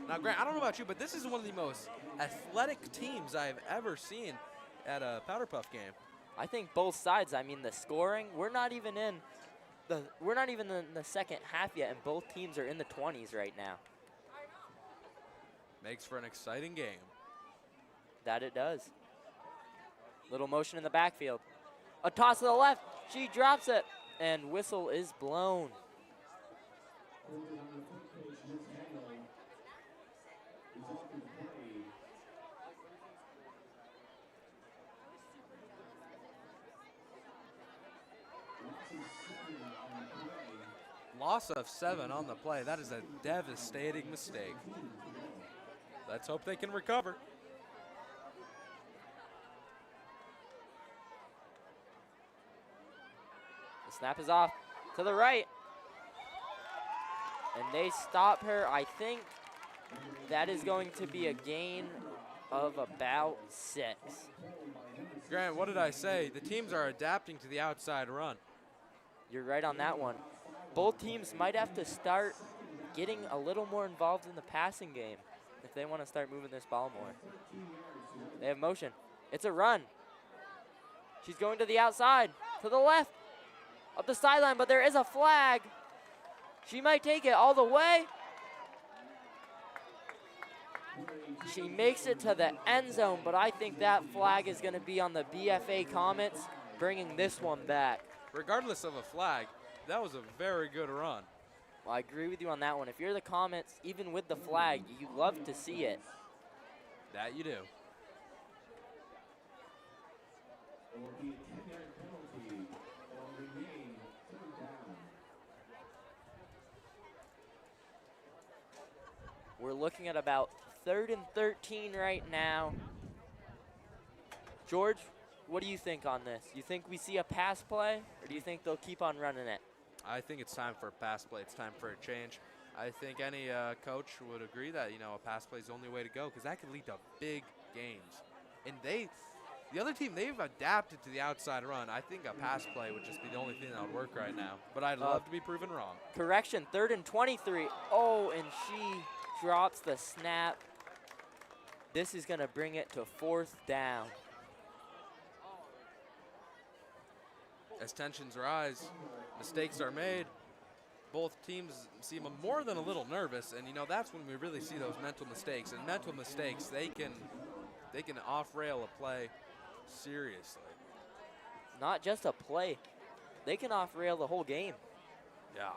Now, Grant, I don't know about you, but this is one of the most athletic teams I've ever seen at a Powderpuff game. I think both sides. I mean, the scoring, we're not even in the second half yet, and both teams are in the 20s right now. Makes for an exciting game. That it does. Little motion in the backfield. A toss to the left. She drops it, and whistle is blown. Loss of 7 on the play. That is a devastating mistake. Let's hope they can recover. The snap is off to the right. And they stop her. I think that is going to be a gain of about 6. Grant, what did I say? The teams are adapting to the outside run. You're right on that one. Both teams might have to start getting a little more involved in the passing game if they want to start moving this ball more. They have motion. It's a run. She's going to the outside, to the left, up the sideline, but there is a flag. She might take it all the way. She makes it to the end zone, but I think that flag is going to be on the BFA Comets, bringing this one back. Regardless of a flag, that was a very good run. Well, I agree with you on that one. If you're the Comets, even with the flag, you love to see it. That you do. There will be a 10-yard penalty. It will remain 3rd down. We're looking at about 3rd and 13 right now. George, what do you think on this? You think we see a pass play, or do you think they'll keep on running it? I think it's time for a pass play. It's time for a change. I think any coach would agree that, a pass play is the only way to go because that could lead to big games. And the other team, they've adapted to the outside run. I think a pass play would just be the only thing that would work right now. But I'd love to be proven wrong. Correction, 3rd and 23. Oh, and she drops the snap. This is going to bring it to 4th down. As tensions rise, mistakes are made. Both teams seem more than a little nervous, and that's when we really see those mental mistakes. And mental mistakes, they can off-rail a play seriously. Not just a play. They can off-rail the whole game. Yeah.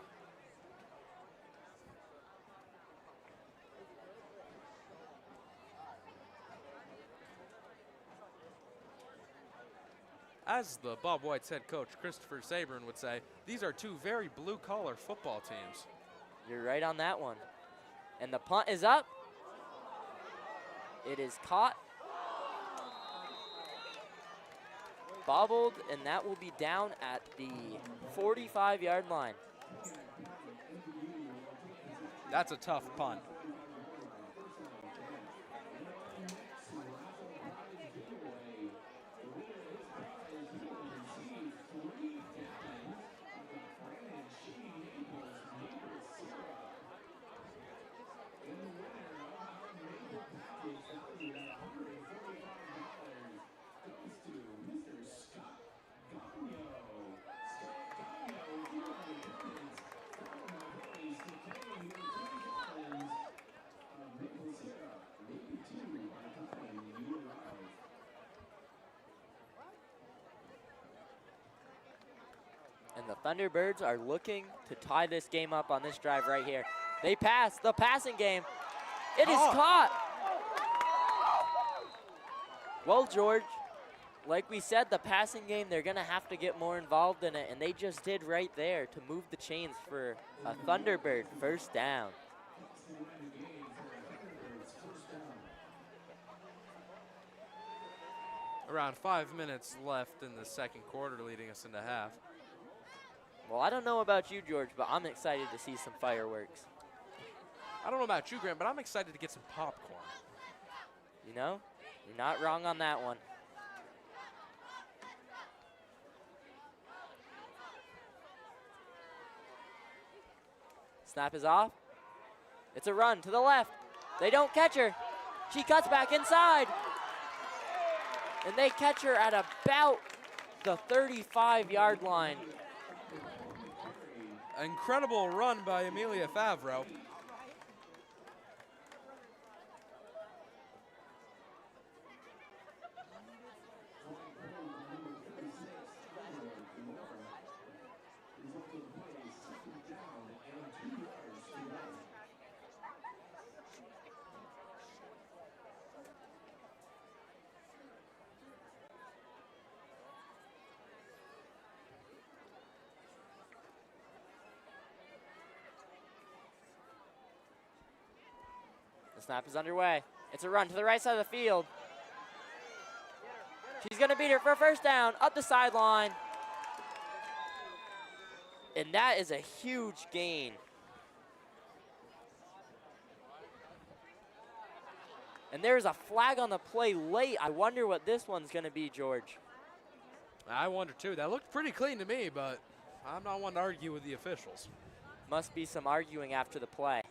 As the Bob White's head coach, Christopher Sabrin, would say, these are two very blue-collar football teams. You're right on that one. And the punt is up. It is caught. Bobbled, and that will be down at the 45-yard line. That's a tough punt. And the Thunderbirds are looking to tie this game up on this drive right here. They pass the passing game. It is caught. Well, George, like we said, the passing game, they're going to have to get more involved in it, and they just did right there to move the chains for a Thunderbird 1st down. Around 5 minutes left in the 2nd quarter, leading us into half. Well, I don't know about you, George, but I'm excited to see some fireworks. I don't know about you, Grant, but I'm excited to get some popcorn. You know, you're not wrong on that one. Snap is off. It's a run to the left. They don't catch her. She cuts back inside. And they catch her at about the 35-yard line. Incredible run by Amelia Favreau. The snap is underway. It's a run to the right side of the field. She's going to beat her for a first down up the sideline. And that is a huge gain. And there's a flag on the play late. I wonder what this one's going to be, George. I wonder too. That looked pretty clean to me, but I'm not one to argue with the officials. Must be some arguing after the play.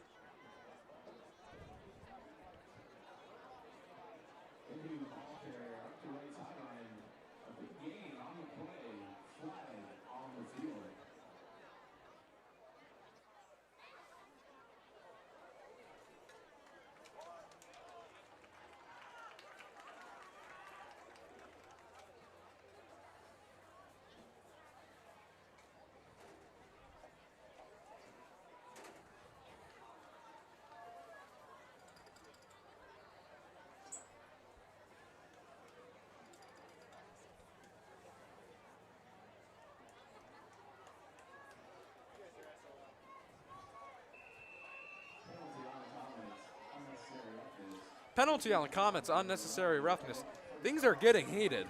Penalty on the comments, unnecessary roughness. Things are getting heated.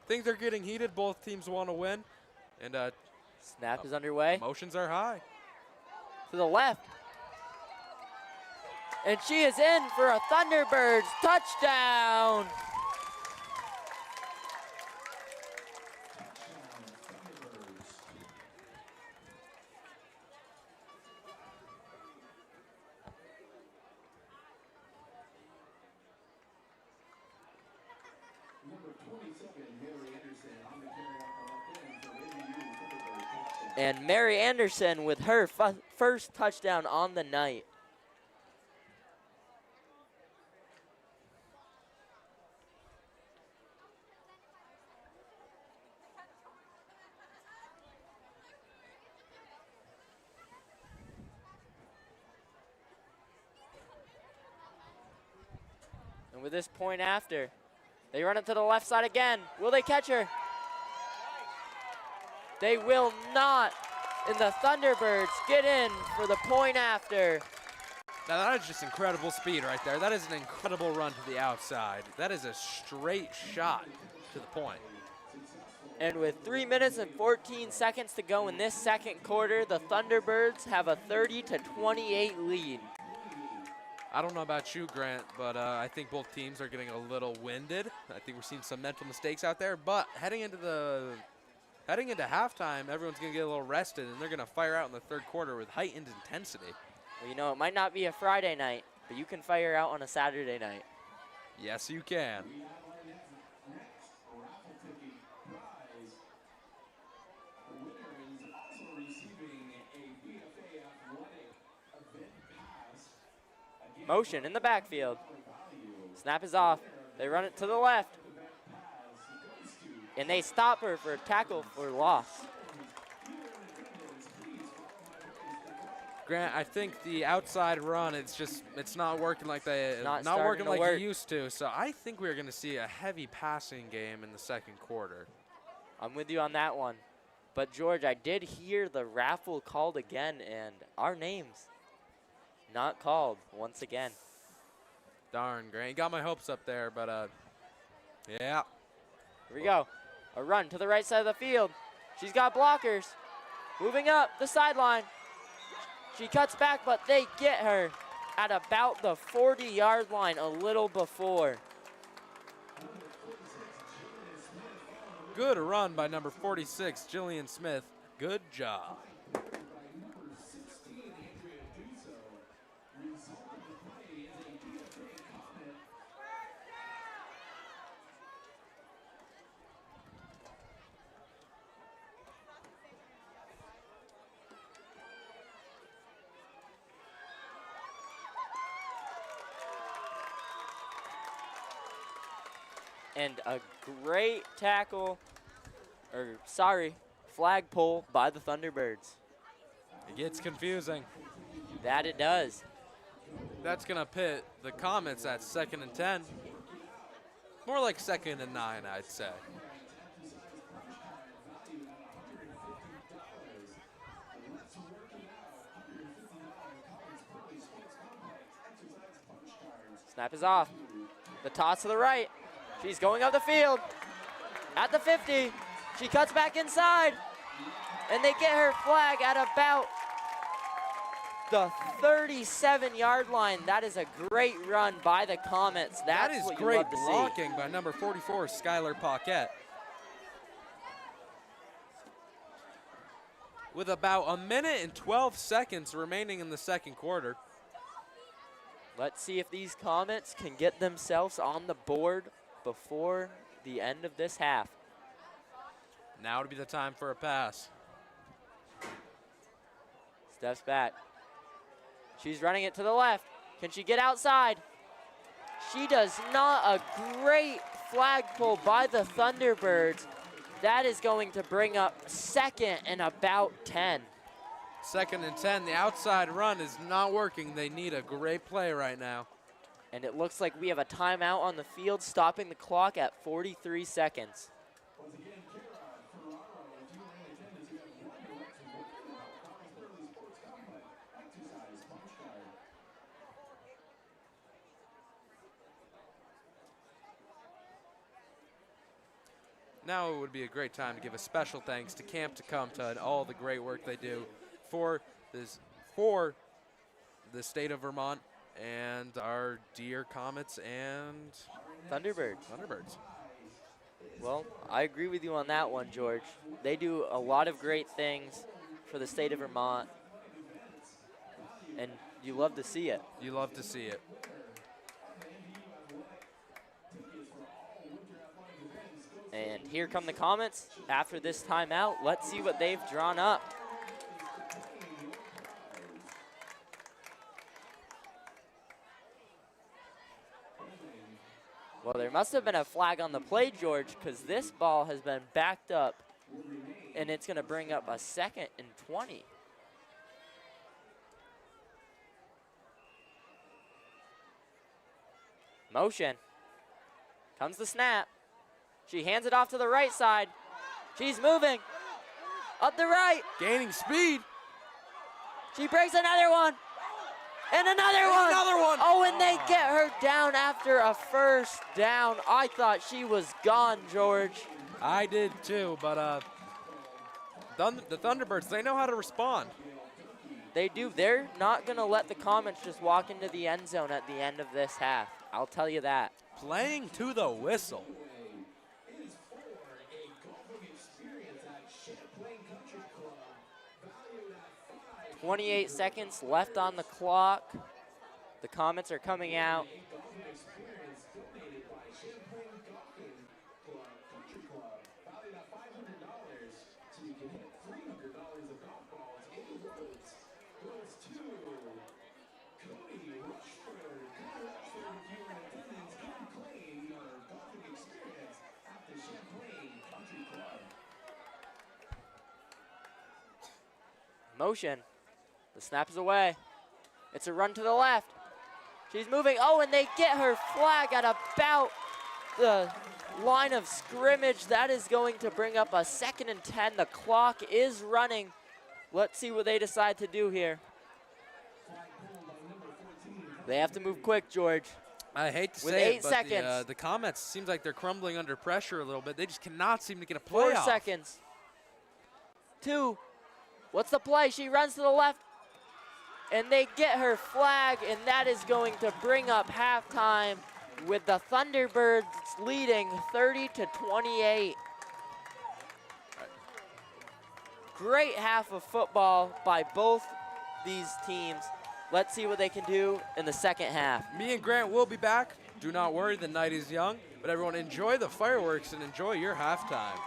Things are getting heated. Both teams want to win. And snap is underway. Emotions are high. To the left. And she is in for a Thunderbirds touchdown. And Mary Anderson with her first touchdown on the night. And with this point after, they run it to the left side again. Will they catch her? They will not. And the Thunderbirds get in for the point after. Now that is just incredible speed right there. That is an incredible run to the outside. That is a straight shot to the point. And with 3 minutes and 14 seconds to go in this second quarter, the Thunderbirds have a 30-28 lead. I don't know about you, Grant, but I think both teams are getting a little winded. I think we're seeing some mental mistakes out there, but heading into halftime, everyone's going to get a little rested, and they're going to fire out in the third quarter with heightened intensity. Well, you know, it might not be a Friday night, but you can fire out on a Saturday night. Yes, you can. Motion in the backfield. Snap is off. They run it to the left. And they stop her for a tackle for loss. Grant, I think the outside run, it's not working like not working like work. it used to. So I think we're going to see a heavy passing game in the second quarter. I'm with you on that one. But George, I did hear the raffle called again, and our names not called once again. Darn, Grant, you got my hopes up there, but yeah. Here we go. A run to the right side of the field. She's got blockers. Moving up the sideline. She cuts back, but they get her at about the 40-yard line a little before. Good run by number 46, Jillian Smith. Good job. And a great tackle, flag pull by the Thunderbirds. It gets confusing. That it does. That's going to pit the Comets at 2nd and 10. More like 2nd and 9, I'd say. Snap is off. The toss to the right. She's going up the field. At the 50. She cuts back inside. And they get her flag at about the 37-yard line. That is a great run by the Comets. That is great blocking by number 44, Skylar Paquette. With about a minute and 12 seconds remaining in the second quarter. Let's see if these Comets can get themselves on the board before the end of this half. Now would be the time for a pass. Steps back. She's running it to the left. Can she get outside? She does not. A great flag pull by the Thunderbirds. That is going to bring up 2nd and about 10. 2nd and 10. The outside run is not working. They need a great play right now. And it looks like we have a timeout on the field, stopping the clock at 43 seconds. Now it would be a great time to give a special thanks to Camp Tecumseh and all the great work they do for the state of Vermont and our dear Comets and Thunderbirds. Well, I agree with you on that one, George. They do a lot of great things for the state of Vermont, and you love to see it. You love to see it. And here come the Comets after this timeout. Let's see what they've drawn up. Well, there must have been a flag on the play, George, because this ball has been backed up, and it's going to bring up a 2nd and 20. Motion. Comes the snap. She hands it off to the right side. She's moving. Up the right. Gaining speed. She breaks another one. And another one. Oh, and they get her down after a first down. I thought she was gone, George. I did too, but the Thunderbirds, they know how to respond. They do. They're not going to let the Comets just walk into the end zone at the end of this half. I'll tell you that. Playing to the whistle. 28 seconds left on the clock. The Comets are coming out. Motion. The snap is away. It's a run to the left. She's moving. Oh, and they get her flag at about the line of scrimmage. That is going to bring up a 2nd and 10. The clock is running. Let's see what they decide to do here. They have to move quick, George. I hate to With say 8 it, but seconds. the Comets seems like they're crumbling under pressure a little bit. They just cannot seem to get a play 4 off. seconds. 2. What's the play? She runs to the left. and they get her flag, and that is going to bring up halftime with the Thunderbirds leading 30-28. Great half of football by both these teams. Let's see what they can do in the second half. Me and Grant will be back. Do not worry, the night is young. But everyone, enjoy the fireworks and enjoy your halftime.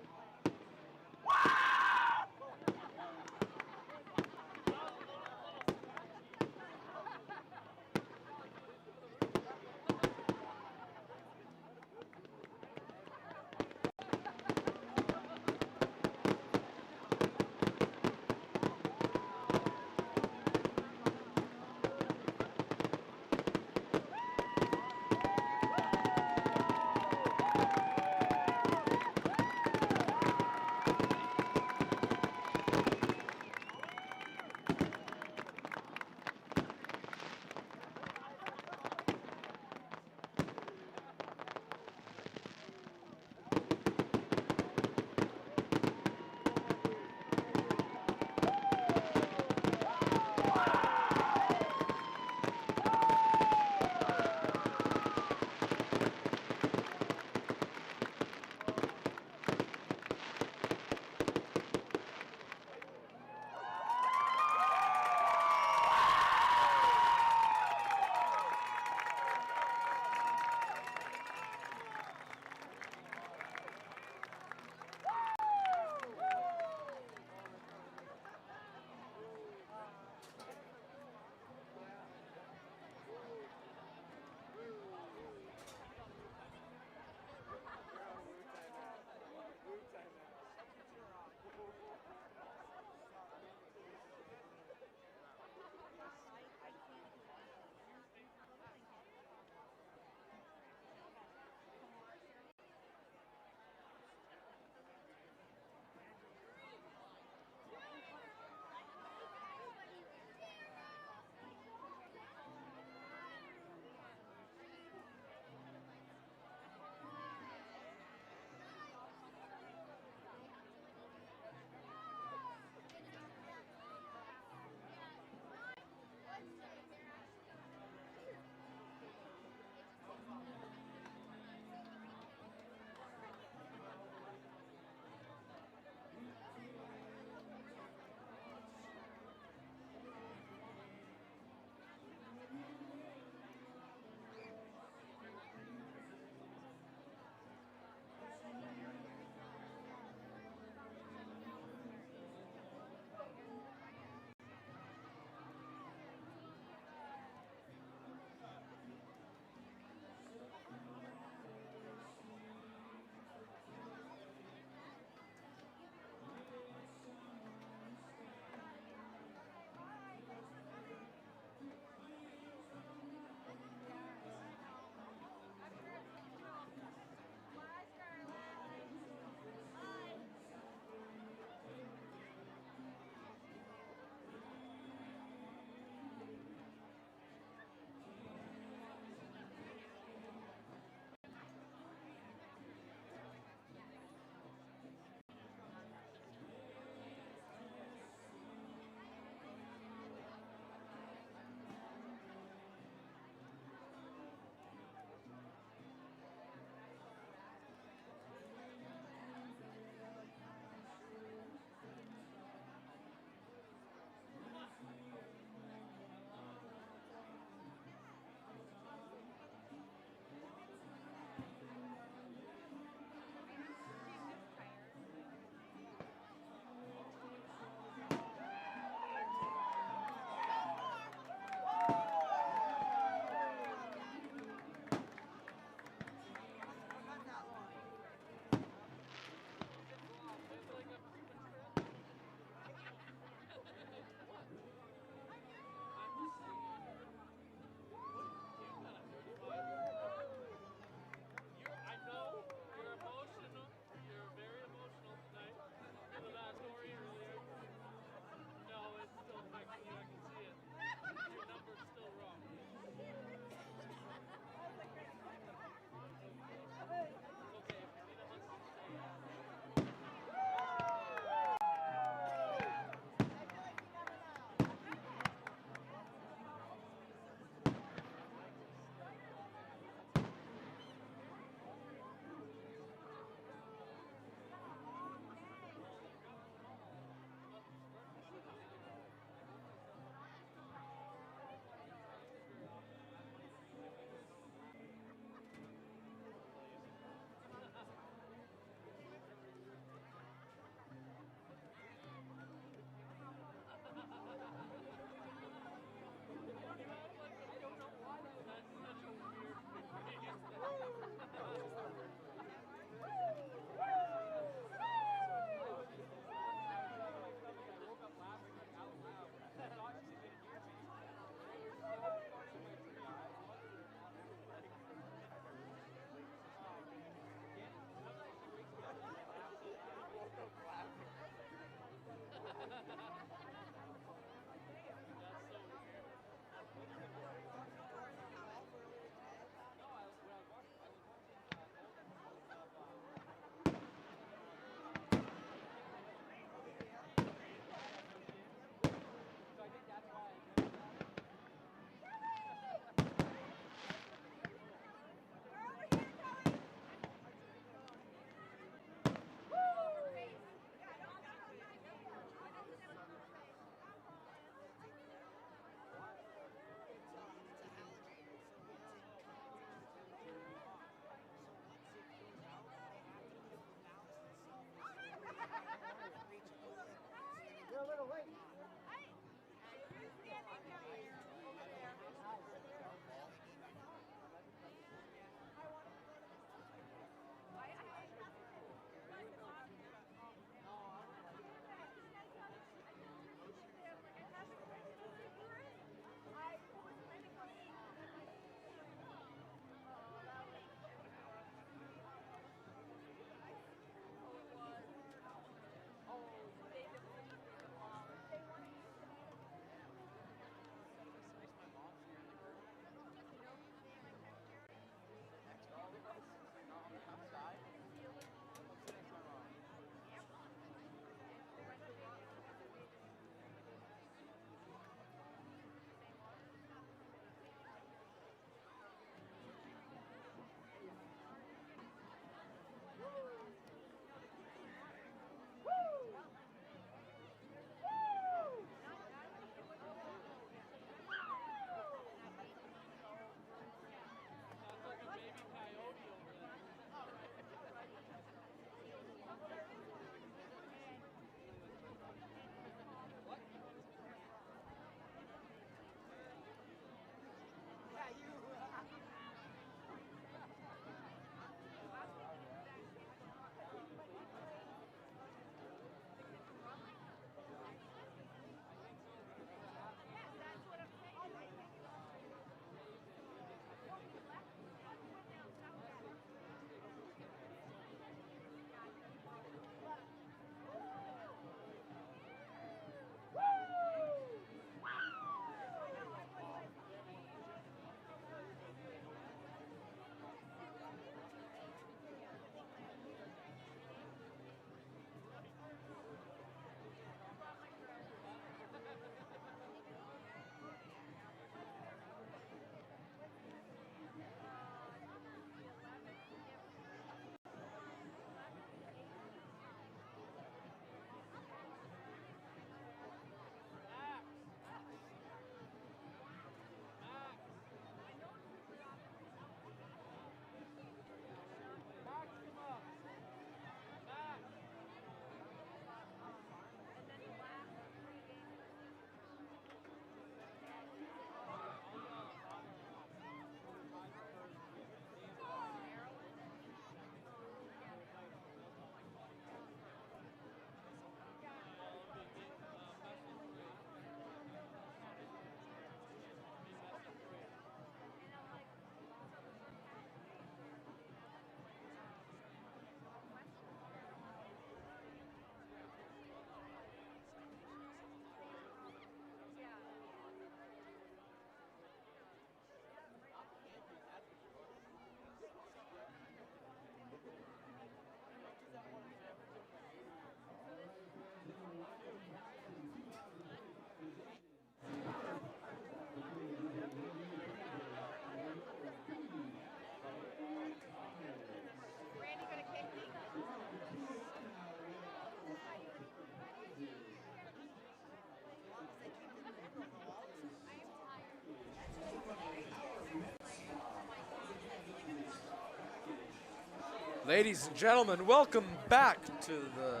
Ladies and gentlemen, welcome back to the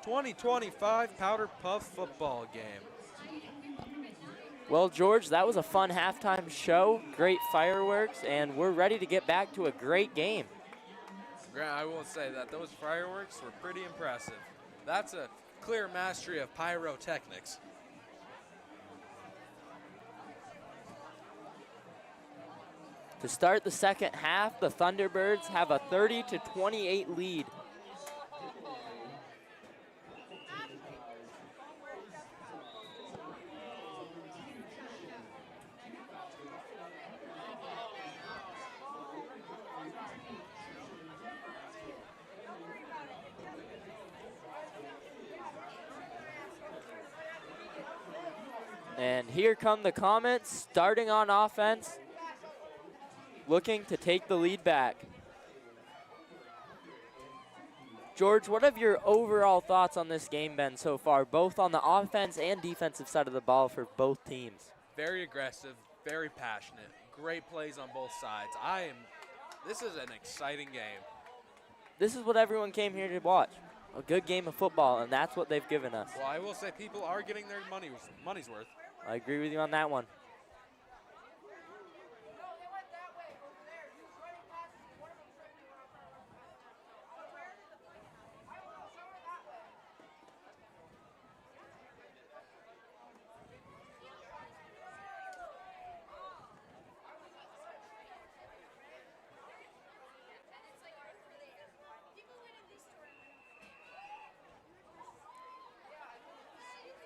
2025 Powderpuff football game. Well, George, that was a fun halftime show, great fireworks, and we're ready to get back to a great game. Grant, I will say that those fireworks were pretty impressive. That's a clear mastery of pyrotechnics. To start the second half, the Thunderbirds have a 30-28 lead. And here come the Comets, starting on offense, looking to take the lead back. George, what have your overall thoughts on this game been so far, both on the offense and defensive side of the ball for both teams? Very aggressive, very passionate, great plays on both sides. This is an exciting game. This is what everyone came here to watch, a good game of football, and that's what they've given us. Well, I will say people are getting their money's worth. I agree with you on that one.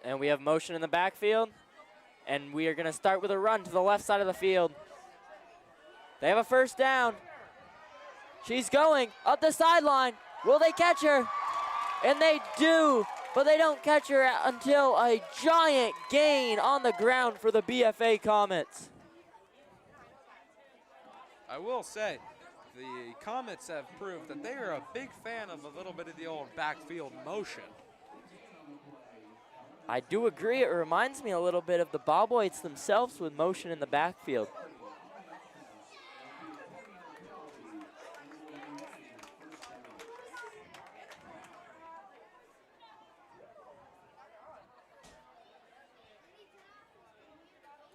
And we have motion in the backfield. And we are going to start with a run to the left side of the field. They have a first down. She's going up the sideline. Will they catch her? And they do, but they don't catch her until a giant gain on the ground for the BFA Comets. I will say, the Comets have proved that they are a big fan of a little bit of the old backfield motion. I do agree. It reminds me a little bit of the Bobwhites themselves with motion in the backfield.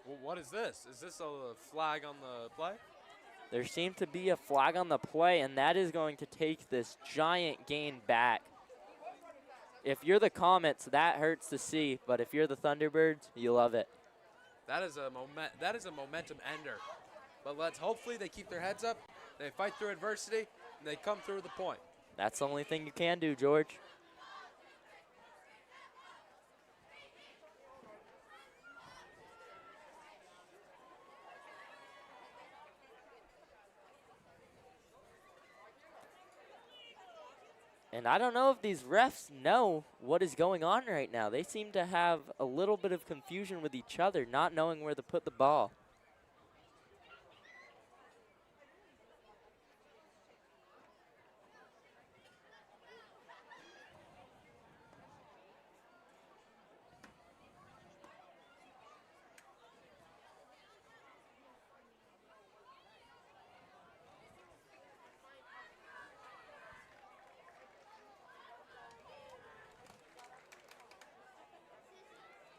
Well, what is this? Is this a flag on the play? There seemed to be a flag on the play, and that is going to take this giant gain back. If you're the Comets, that hurts to see, but if you're the Thunderbirds, you love it. That is a momentum ender. But hopefully they keep their heads up, they fight through adversity, and they come through the point. That's the only thing you can do, George. And I don't know if these refs know what is going on right now. They seem to have a little bit of confusion with each other, not knowing where to put the ball.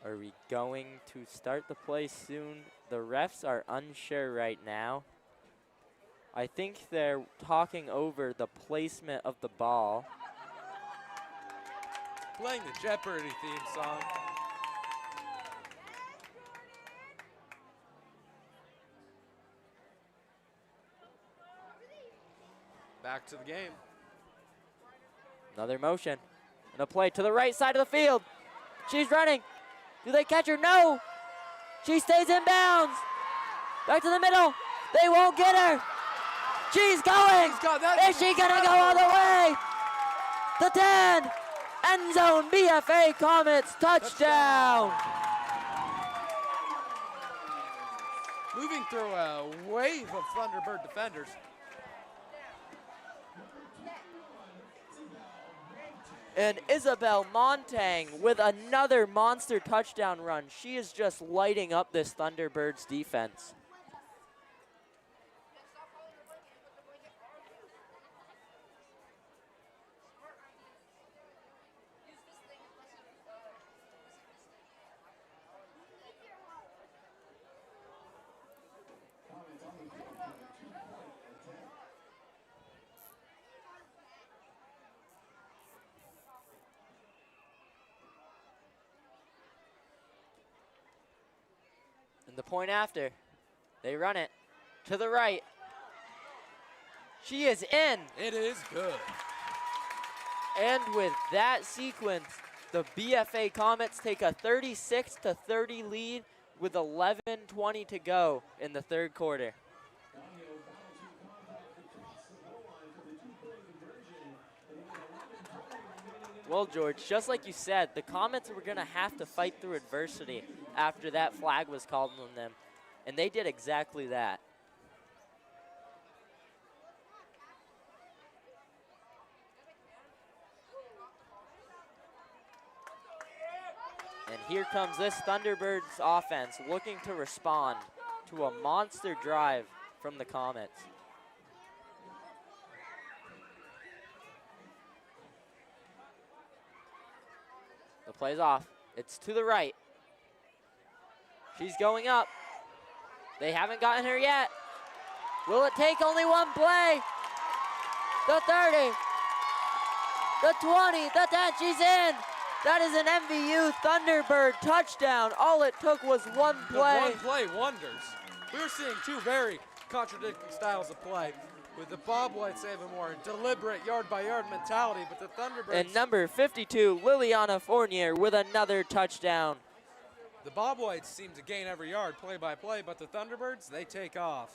Are we going to start the play soon? The refs are unsure right now. I think they're talking over the placement of the ball. Playing the Jeopardy theme song. Back to the game. Another motion. And a play to the right side of the field. She's running. Do they catch her? No. She stays in bounds. Back to the middle. They won't get her. She's going. Is she going to go all the way? The 10. End zone. BFA Comets. Touchdown. Moving through a wave of Thunderbird defenders. And Isabel Montang with another monster touchdown run. She is just lighting up this Thunderbirds defense. And the point after, they run it to the right. She is in. It is good. And with that sequence, the BFA Comets take a 36-30 lead with 11:20 to go in the third quarter. Well, George, just like you said, the Comets were going to have to fight through adversity after that flag was called on them, and they did exactly that. And here comes this Thunderbirds offense looking to respond to a monster drive from the Comets. The play's off. It's to the right. She's going up. They haven't gotten her yet. Will it take only one play? The 30, the 20, the 10, she's in. That is an MVU Thunderbird touchdown. All it took was one play. The one play wonders. We're seeing two very contradicting styles of play, with the Bobwhites having more deliberate yard-by-yard mentality, but the Thunderbirds... And number 52, Liliana Fournier with another touchdown. The Bobwhites seem to gain every yard play by play, but the Thunderbirds, they take off.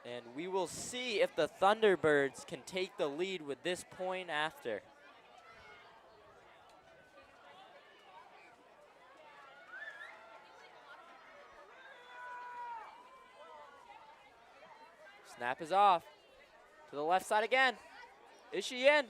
And we will see if the Thunderbirds can take the lead with this point after. Snap is off. To the left side again. Is she in?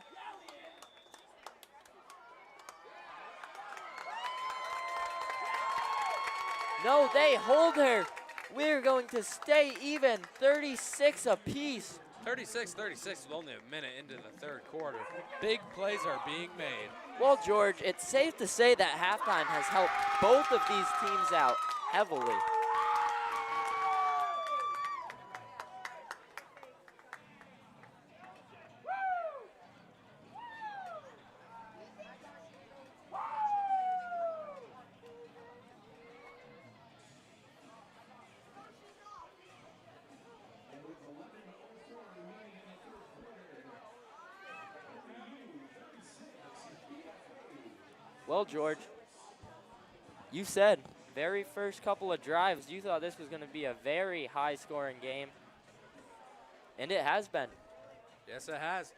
No, they hold her. We're going to stay even, 36 apiece. 36-36 with only a minute into the third quarter. Big plays are being made. Well, George, it's safe to say that halftime has helped both of these teams out heavily. Well, George, you said very first couple of drives, you thought this was going to be a very high-scoring game, and it has been. Yes, it has.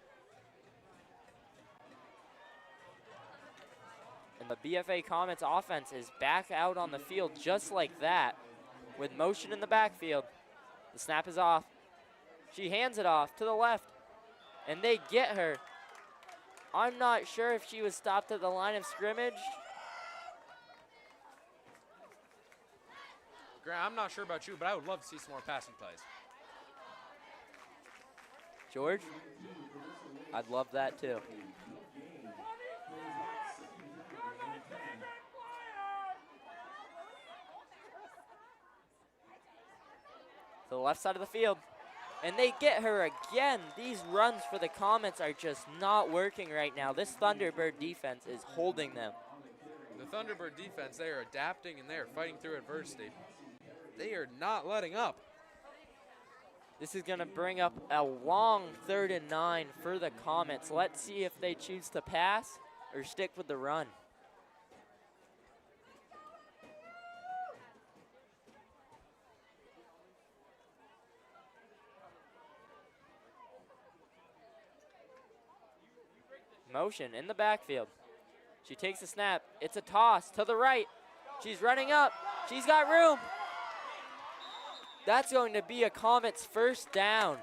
And the BFA Comets offense is back out on the field just like that, with motion in the backfield. The snap is off. She hands it off to the left, and they get her. I'm not sure if she was stopped at the line of scrimmage. Grant, I'm not sure about you, but I would love to see some more passing plays. George, I'd love that too. To the left side of the field. And they get her again. These runs for the Comets are just not working right now. This Thunderbird defense is holding them. The Thunderbird defense, they are adapting and they are fighting through adversity. They are not letting up. This is going to bring up a long 3rd and 9 for the Comets. Let's see if they choose to pass or stick with the run. Motion in the backfield. She takes a snap. It's a toss to the right. She's running up. She's got room. That's going to be a Comets first down.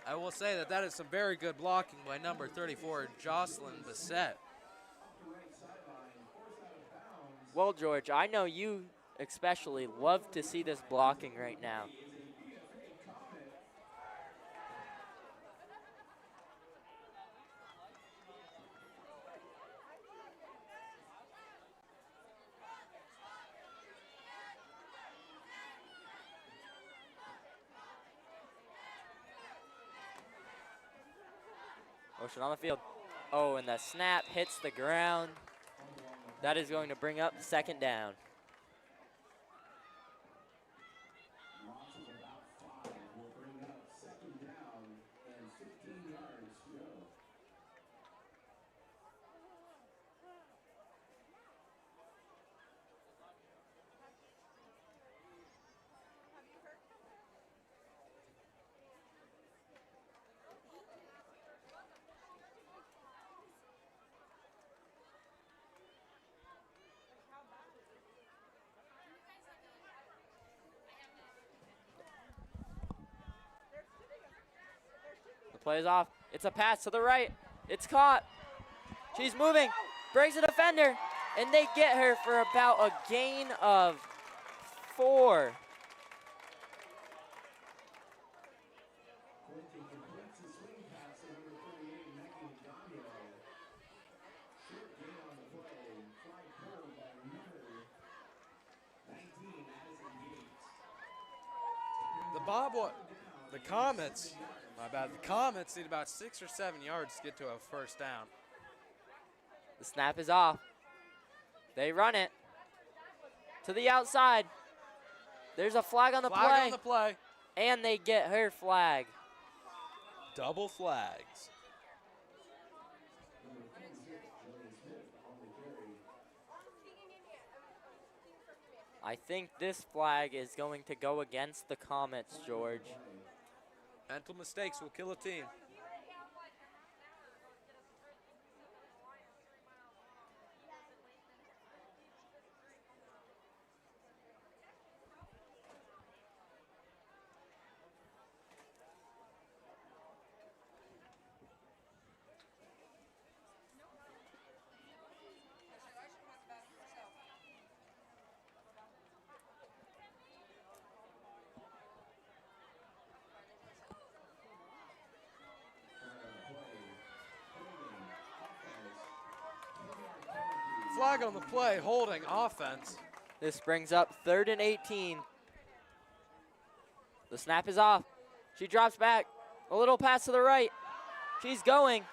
I will say that that is some very good blocking by number 34, Jocelyn Bissett. Well, George, I know you especially love to see this blocking right now. Motion on the field. Oh, and the snap hits the ground. That is going to bring up second down. Loss of about 5 will bring up second down and 15 yards to go. The play is off. It's a pass to the right. It's caught. She's moving. Breaks a defender. And they get her for about a gain of 4. Quincy completes the swing pass to number 38, Megan Gagnon. Short gain on the play. Flag pulled by number 19, Addison Gates. The Comets, my bad, the Comets need about 6 or 7 yards to get to a first down. The snap is off. They run it to the outside. There's a flag on the Flag play. on the play. And they get her flag. Double flags. I think this flag is going to go against the Comets, George. Mental mistakes will kill a team. Flag on the play, holding offense. This brings up 3rd and 18. The snap is off. She drops back. A little pass to the right. She's going.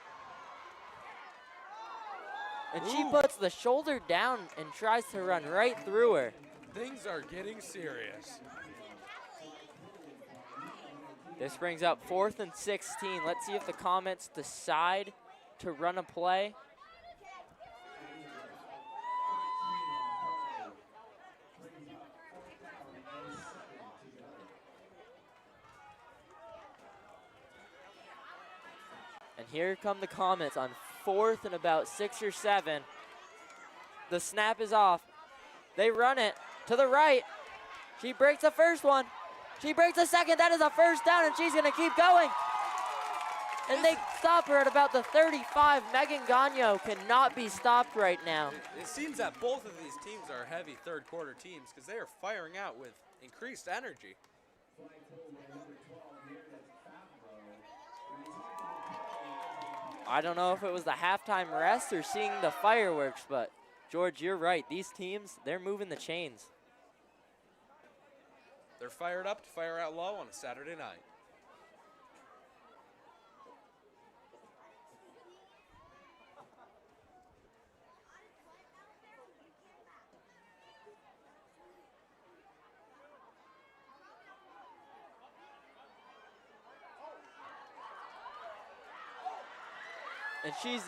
And she puts the shoulder down and tries to run right through her. Things are getting serious. This brings up 4th and 16. Let's see if the Comets decide to run a play. And here come the Comets on 4th and about 6 or 7. The snap is off. They run it to the right. She breaks the first one. She breaks the second. That is a first down, and she's going to keep going. And they stop her at about the 35. Megan Gagnon cannot be stopped right now. It seems that both of these teams are heavy third quarter teams because they are firing out with increased energy. I don't know if it was the halftime rest or seeing the fireworks, but George, you're right. These teams, they're moving the chains. They're fired up to fire out low on a Saturday night. And she's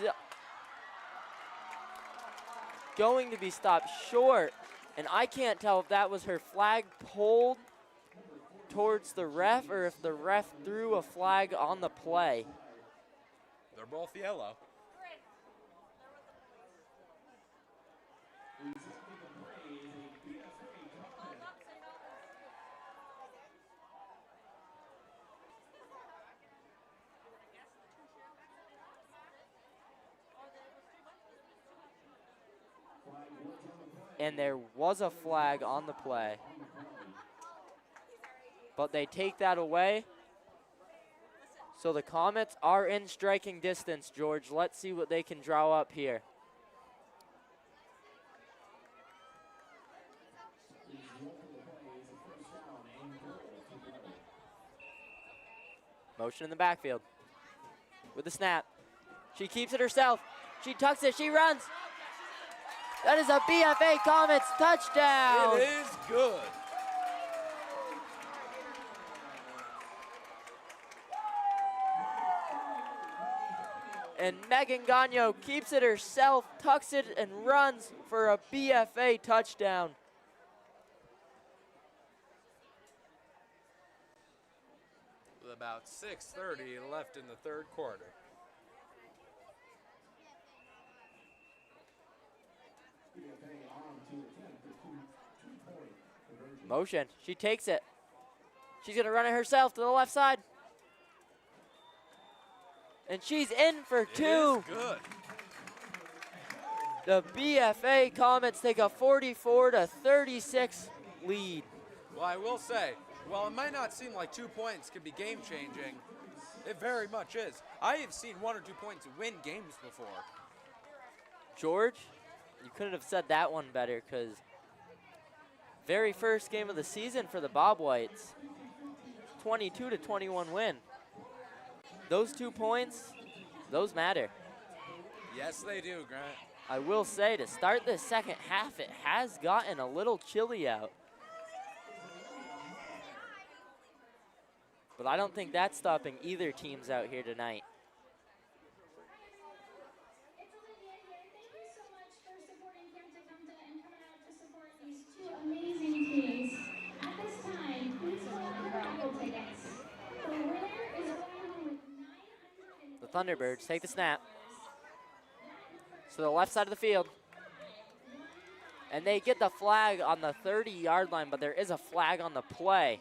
going to be stopped short. And I can't tell if that was her flag pulled towards the ref or if the ref threw a flag on the play. They're both yellow. And there was a flag on the play. But they take that away. So the Comets are in striking distance, George. Let's see what they can draw up here. Motion in the backfield with the snap. She keeps it herself. She tucks it. She runs. That is a BFA Comets touchdown. It is good. And Megan Gagno keeps it herself, tucks it, and runs for a BFA touchdown. With about 6:30 left in the third quarter. Motion. She takes it. She's going to run it herself to the left side. And she's in for two. It is good. The BFA Comets take a 44-36 lead. Well, I will say, while it might not seem like 2 points could be game-changing, it very much is. I have seen 1 or 2 points win games before. George, you couldn't have said that one better, because very first game of the season for the Bob Whites, 22-21 win. Those 2 points, those matter. Yes, they do, Grant. I will say, to start the second half, it has gotten a little chilly out. But I don't think that's stopping either teams out here tonight. It's Olivia here. Thank you so much for supporting Camp Tecumseh and coming out to support these two amazing teams. At this time, please fill out your raffle tickets. The winner is going home with 900. The Thunderbirds take the snap. To the left side of the field. And they get the flag on the 30-yard line, but there is a flag on the play.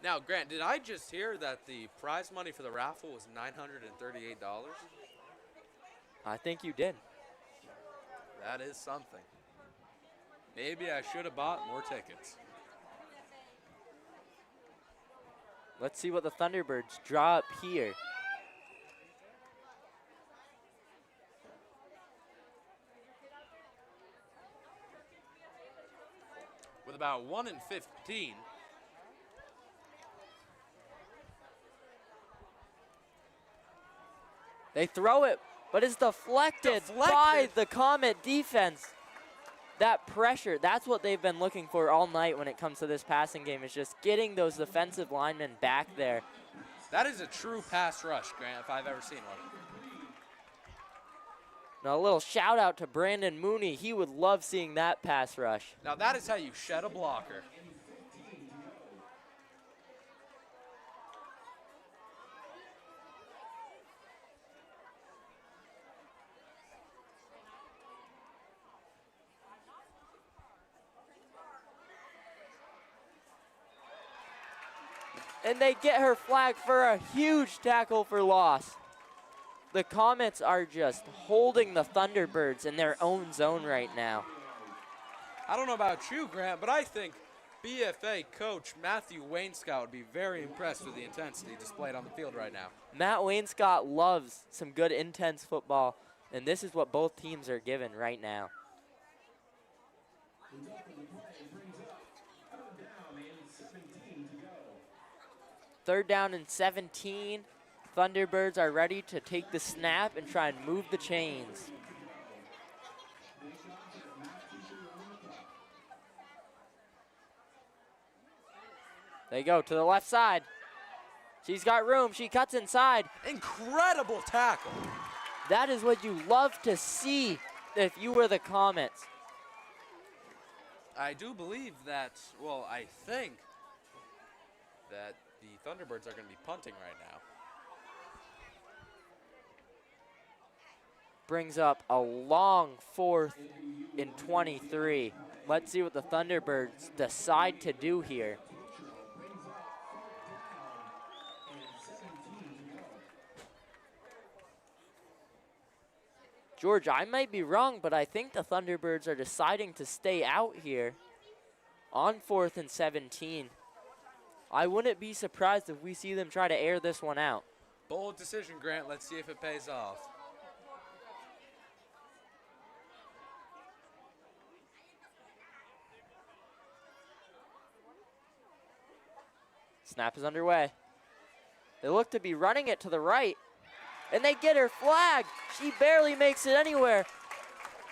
Now, Grant, did I just hear that the prize money for the raffle was $938? I think you did. That is something. Maybe I should have bought more tickets. Let's see what the Thunderbirds draw up here. With about 1 and 15. They throw it, but it's deflected by the Comet defense. That pressure, that's what they've been looking for all night when it comes to this passing game, is just getting those defensive linemen back there. That is a true pass rush, Grant, if I've ever seen one. Now a little shout out to Brandon Mooney. He would love seeing that pass rush. Now that is how you shed a blocker. And they get her flag for a huge tackle for loss. The Comets are just holding the Thunderbirds in their own zone right now. I don't know about you, Grant, but I think BFA coach Matthew Wainscott would be very impressed with the intensity displayed on the field right now. Matt Wainscott loves some good intense football, and this is what both teams are given right now. Third down and 17. Thunderbirds are ready to take the snap and try and move the chains. They go to the left side. She's got room. She cuts inside. Incredible tackle. That is what you love to see if you were the Comets. I do believe that, well, I think that the Thunderbirds are going to be punting right now. Brings up a long 4th and 23. Let's see what the Thunderbirds decide to do here. George, I might be wrong, but I think the Thunderbirds are deciding to stay out here on 4th and 17. I wouldn't be surprised if we see them try to air this one out. Bold decision, Grant. Let's see if it pays off. Snap is underway. They look to be running it to the right, and they get her flagged. She barely makes it anywhere.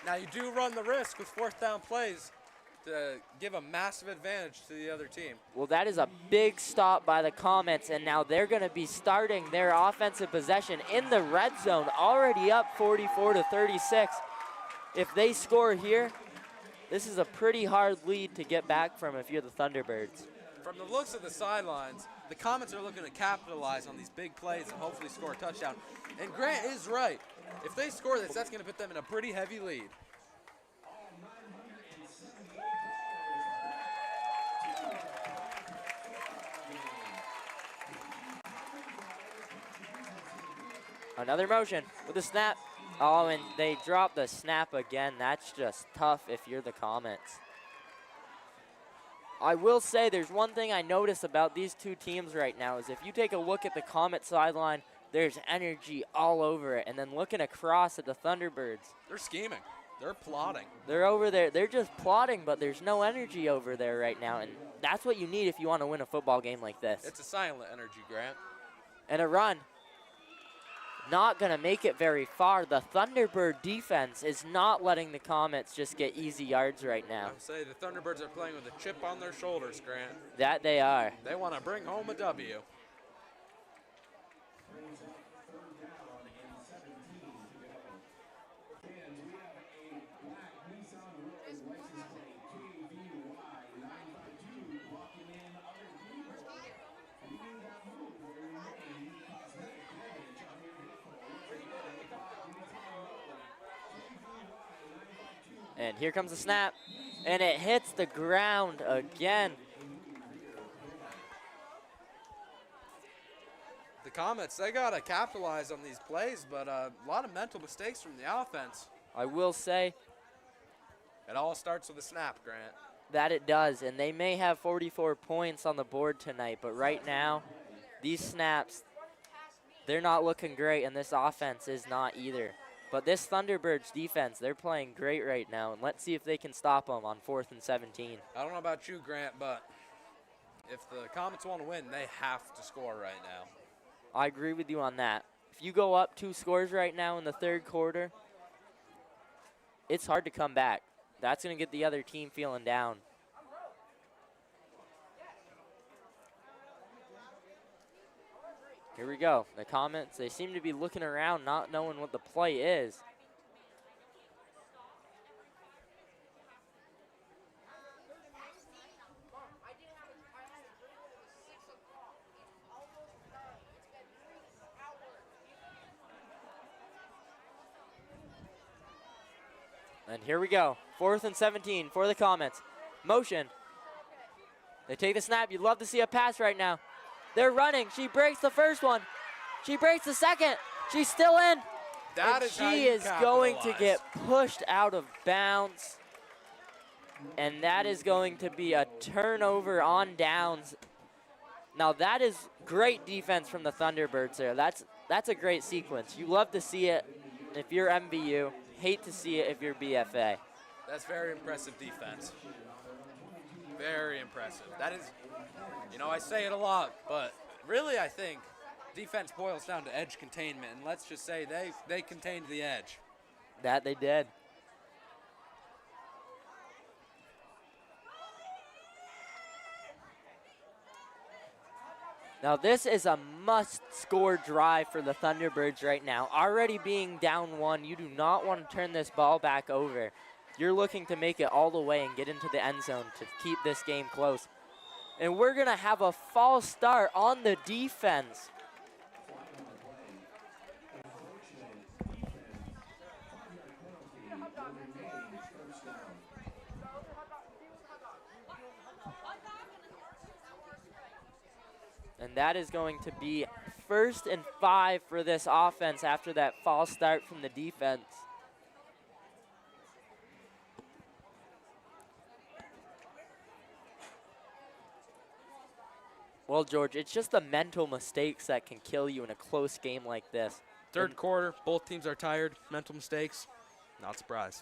Now you do run the risk with fourth down plays to give a massive advantage to the other team. Well, that is a big stop by the Comets, and now they're going to be starting their offensive possession in the red zone, already up 44-36. If they score here, this is a pretty hard lead to get back from if you're the Thunderbirds. From the looks of the sidelines, the Comets are looking to capitalize on these big plays and hopefully score a touchdown. And Grant is right. If they score this, that's going to put them in a pretty heavy lead. Another motion with a snap. Oh, and they drop the snap again. That's just tough if you're the Comets. I will say there's one thing I notice about these two teams right now is if you take a look at the Comet sideline, there's energy all over it. And then looking across at the Thunderbirds. They're scheming. They're plotting. They're over there. They're just plotting, but there's no energy over there right now. And that's what you need if you want to win a football game like this. It's a silent energy, Grant. And a run. Not going to make it very far. The Thunderbird defense is not letting the Comets just get easy yards right now. I would say the Thunderbirds are playing with a chip on their shoulders, Grant. That they are. They want to bring home a W. And here comes the snap, and it hits the ground again. The Comets, they got to capitalize on these plays, but a lot of mental mistakes from the offense. I will say it all starts with a snap, Grant. That it does, and they may have 44 points on the board tonight, but right now, these snaps, they're not looking great, and this offense is not either. But this Thunderbirds defense, they're playing great right now, and let's see if they can stop them on 4th and 17. I don't know about you, Grant, but if the Comets want to win, they have to score right now. I agree with you on that. If you go up 2 scores right now in the third quarter, it's hard to come back. That's going to get the other team feeling down. Here we go. The Comets, they seem to be looking around, not knowing what the play is. And here we go. 4th and 17 for the Comets. Motion. They take the snap. You'd love to see a pass right now. They're running. She breaks the first one. She breaks the second. She's still in. That and is how she you is going to capitalize. get pushed out of bounds. And that is going to be a turnover on downs. Now that is great defense from the Thunderbirds there. That's a great sequence. You love to see it if you're MVU. Hate to see it if you're BFA. That's very impressive defense. Very impressive. That is, you know, I say it a lot, but really I think defense boils down to edge containment, and let's just say they contained the edge. That they did. Now this is a must-score drive for the Thunderbirds right now. Already being down 1, you do not want to turn this ball back over. You're looking to make it all the way and get into the end zone to keep this game close. And we're going to have a false start on the defense. And that is going to be 1st and 5 for this offense after that false start from the defense. Well, George, it's just the mental mistakes that can kill you in a close game like this. Third quarter, both teams are tired. Mental mistakes, not surprised.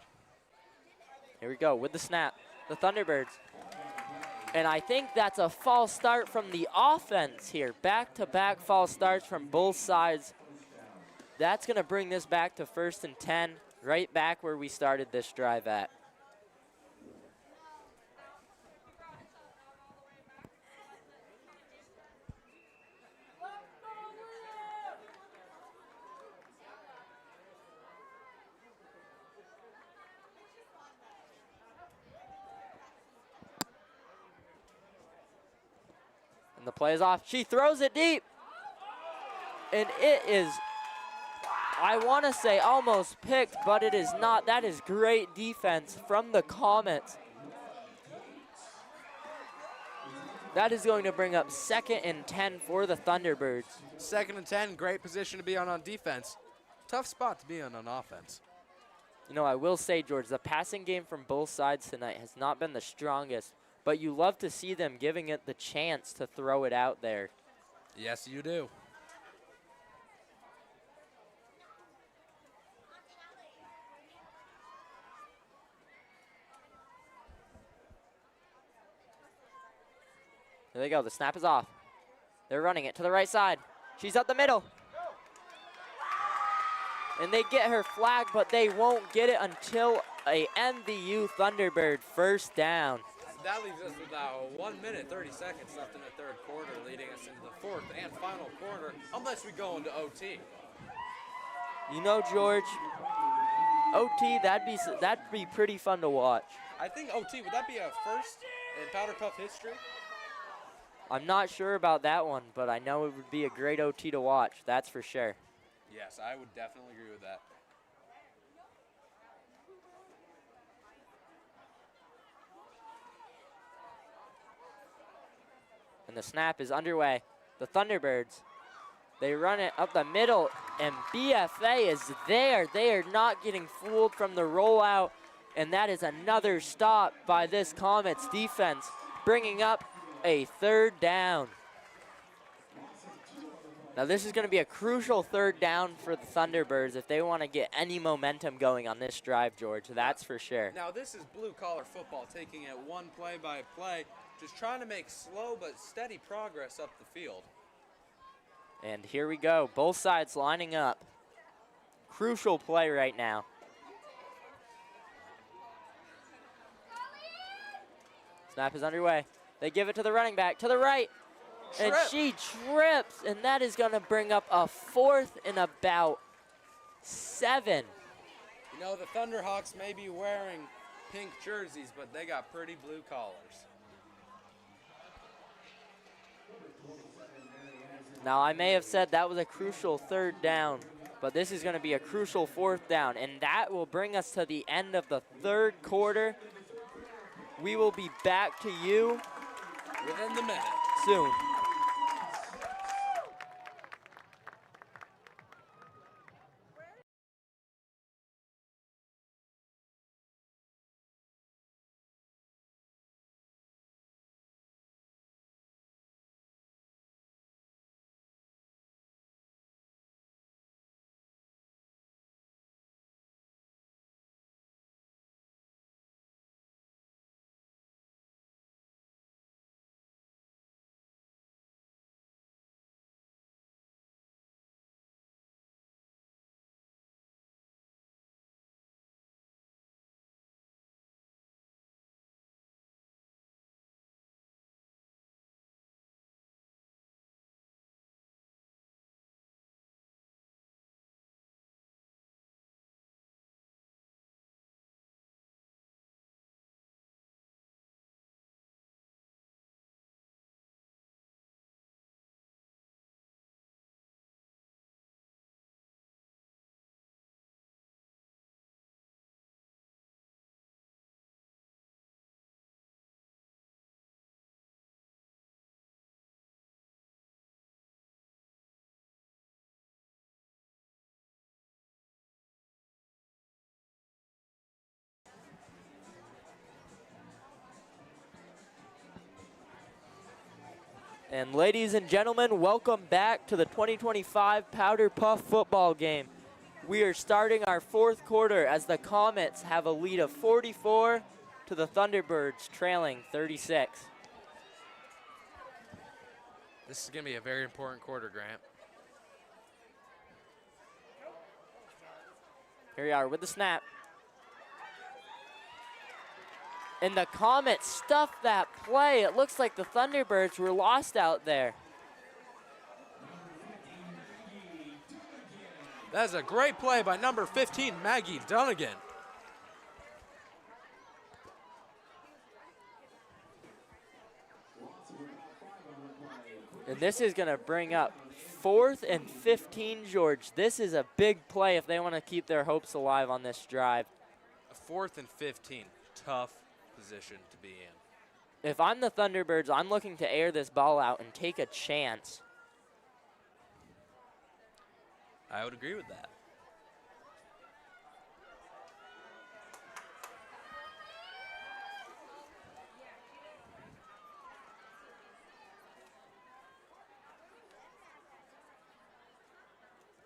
Here we go with the snap. The Thunderbirds. And I think that's a false start from the offense here. Back-to-back false starts from both sides. That's going to bring this back to 1st and 10, right back where we started this drive at. And the play is off. She throws it deep. And it is, I want to say almost picked, but it is not. That is great defense from the Comets. That is going to bring up 2nd and 10 for the Thunderbirds. 2nd and 10, great position to be on defense. Tough spot to be on offense. You know, I will say, George, the passing game from both sides tonight has not been the strongest, but you love to see them giving it the chance to throw it out there. Yes, you do. There they go. The snap is off. They're running it to the right side. She's up the middle. And they get her flag, but they won't get it until a MVU Thunderbird 1st down. That leaves us with 1 minute, 30 seconds left in the 3rd quarter, leading us into the 4th and final quarter, unless we go into OT. You know, George, OT, that'd be pretty fun to watch. I think OT, would that be a first in Powderpuff history? I'm not sure about that one, but I know it would be a great OT to watch, that's for sure. Yes, I would definitely agree with that. And the snap is underway. The Thunderbirds, they run it up the middle, and BFA is there. They are not getting fooled from the rollout, and that is another stop by this Comets defense, bringing up a 3rd down. Now this is going to be a crucial 3rd down for the Thunderbirds if they want to get any momentum going on this drive, George. That's for sure. Now this is blue-collar football, taking it one play by play, just trying to make slow but steady progress up the field. And here we go, both sides lining up. Crucial play right now. Snap is underway. They give it to the running back, to the right. And she trips, and that is going to bring up a 4th and about 7. You know, the Thunderhawks may be wearing pink jerseys, but they got pretty blue collars. Now, I may have said that was a crucial 3rd down, but this is going to be a crucial 4th down, and that will bring us to the end of the 3rd quarter. We will be back to you within the minute. Soon. And ladies and gentlemen, welcome back to the 2025 Powderpuff football game. We are starting our 4th quarter as the Comets have a lead of 44 to the Thunderbirds trailing 36. This is going to be a very important quarter, Grant. Here we are with the snap. And the Comets stuffed that play. It looks like the Thunderbirds were lost out there. That's a great play by number 15, Maggie Dunnigan. And this is going to bring up 4th and 15, George. This is a big play if they want to keep their hopes alive on this drive. 4th and 15, tough position to be in. If I'm the Thunderbirds, I'm looking to air this ball out and take a chance. I would agree with that.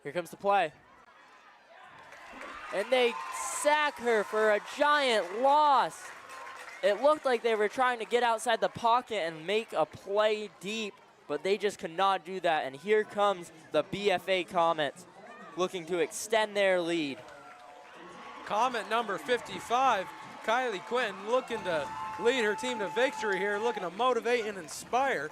Here comes the play. And they sack her for a giant loss. It looked like they were trying to get outside the pocket and make a play deep, but they just could not do that. And here comes the BFA Comets looking to extend their lead. Comet number 55, Kylie Quinton, looking to lead her team to victory here, looking to motivate and inspire.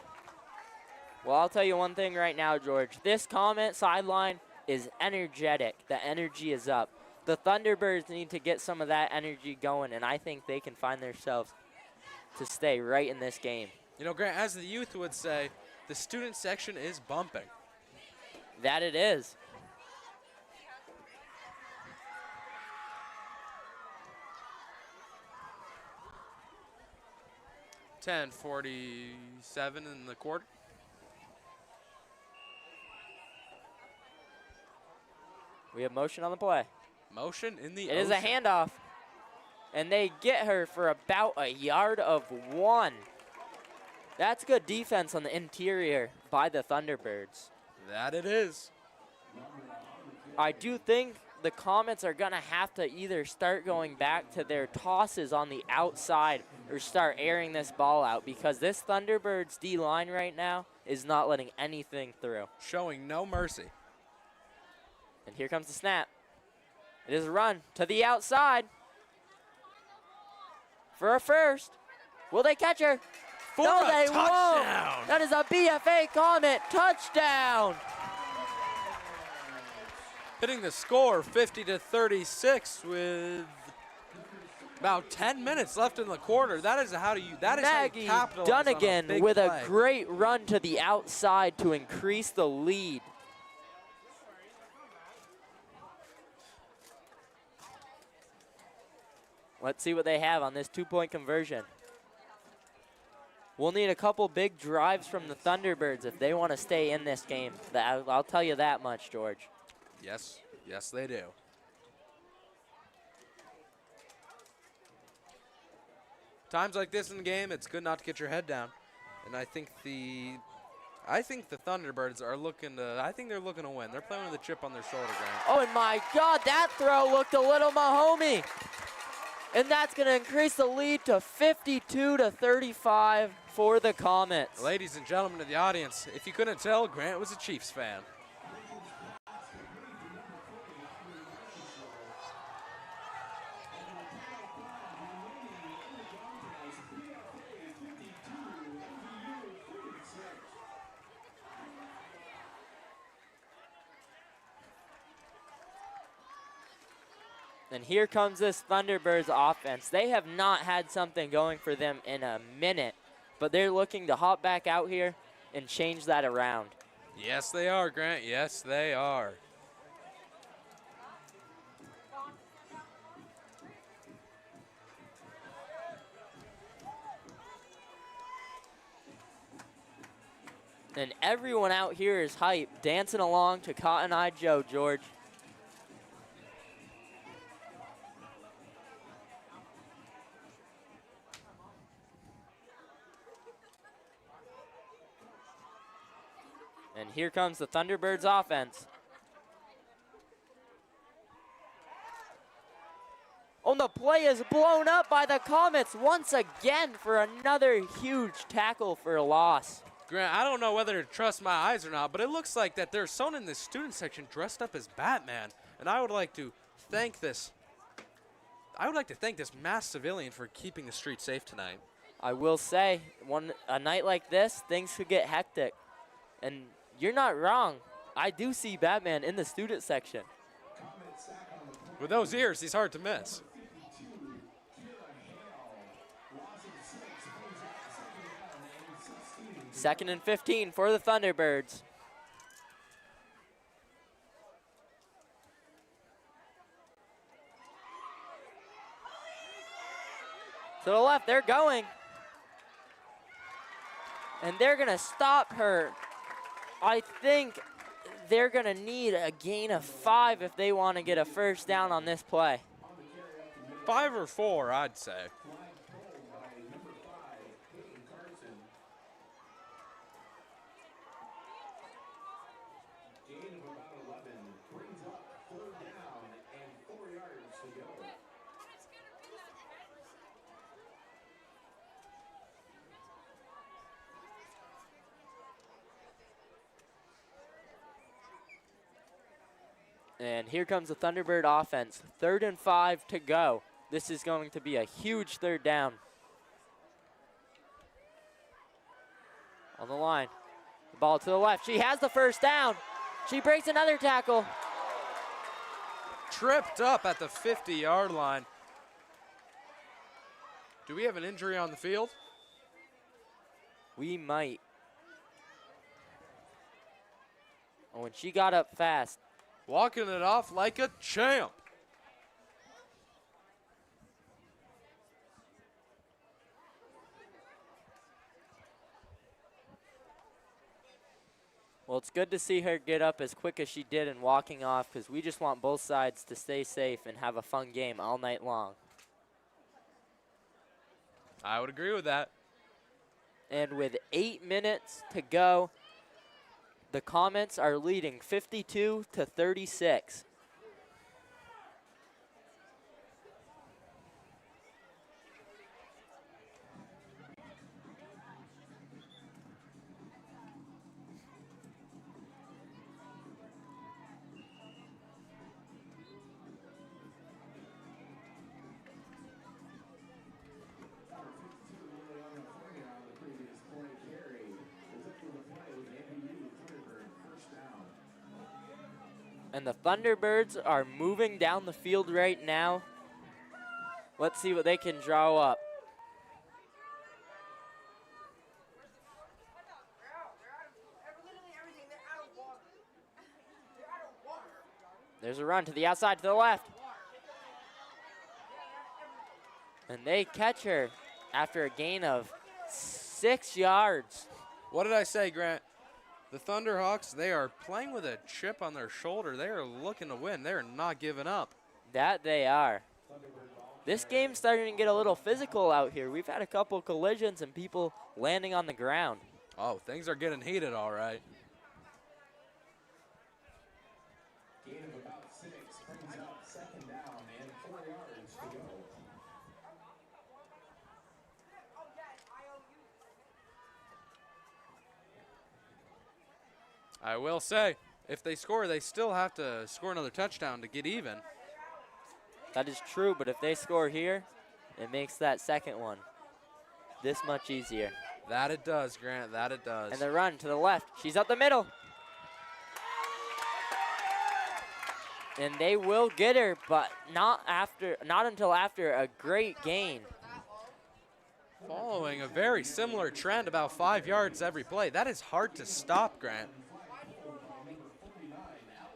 Well, I'll tell you one thing right now, George. This Comet sideline is energetic. The energy is up. The Thunderbirds need to get some of that energy going, and I think they can find themselves to stay right in this game. You know, Grant, as the youth would say, the student section is bumping. That it is. .47 in the quarter. We have motion on the play. Motion in the It is a handoff. And they get her for about a yard of 1. That's good defense on the interior by the Thunderbirds. That it is. I do think the Comets are going to have to either start going back to their tosses on the outside or start airing this ball out, because this Thunderbirds D-line right now is not letting anything through. Showing no mercy. And here comes the snap. It is a run to the outside for a first. Will they catch her? For no, a they touchdown. won't. That is a BFA Comet touchdown. Hitting the score 50-36 with about 10 minutes left in the quarter. That is how you Maggie capitalize on a Dunnigan big with play. a great run to the outside to increase the lead. Let's see what they have on this 2-point conversion. We'll need a couple big drives from the Thunderbirds if they want to stay in this game. I'll tell you that much, George. Yes, yes they do. Times like this in the game, it's good not to get your head down. And I think the Thunderbirds are looking to win. They're playing with a chip on their shoulder, Grant. Oh, and my God, that throw looked a little Mahomey. And that's going to increase the lead to 52-35 for the Comets. Ladies and gentlemen of the audience, if you couldn't tell, Grant was a Chiefs fan. And here comes this Thunderbirds offense. They have not had something going for them in a minute, but they're looking to hop back out here and change that around. Yes, they are, Grant. Yes, they are. And everyone out here is hyped, dancing along to Cotton Eye Joe, George. And here comes the Thunderbirds offense. Oh, the play is blown up by the Comets once again for another huge tackle for a loss. Grant, I don't know whether to trust my eyes or not, but it looks like that there's someone in this student section dressed up as Batman, and I would like to thank this masked civilian for keeping the street safe tonight. I will say, a night like this, things could get hectic. And you're not wrong. I do see Batman in the student section. With those ears, he's hard to miss. Second and 15 for the Thunderbirds. To the left, they're going. And they're going to stop her. I think they're going to need a gain of 5 if they want to get a first down on this play. 5 or 4, I'd say. And here comes the Thunderbird offense. 3rd and 5 to go. This is going to be a huge third down. On the line. The ball to the left. She has the first down. She breaks another tackle. Tripped up at the 50-yard line. Do we have an injury on the field? We might. Oh, and she got up fast. Walking it off like a champ. Well, it's good to see her get up as quick as she did and walking off, because we just want both sides to stay safe and have a fun game all night long. I would agree with that. And with 8 minutes to go, the Comets are leading 52-36. And the Thunderbirds are moving down the field right now. Let's see what they can draw up. There's a run to the outside, to the left. And they catch her after a gain of 6 yards. What did I say, Grant? The Thunderhawks, they are playing with a chip on their shoulder. They are looking to win. They are not giving up. That they are. This game's starting to get a little physical out here. We've had a couple collisions and people landing on the ground. Oh, things are getting heated, all right. Gain of about 6 brings up 2nd down and 4 yards to go. I will say, if they score, they still have to score another touchdown to get even. That is true, but if they score here, it makes that second one this much easier. That it does, Grant, that it does. And the run to the left. She's up the middle. And they will get her, but not until after a great gain. Following a very similar trend, about 5 yards every play. That is hard to stop, Grant.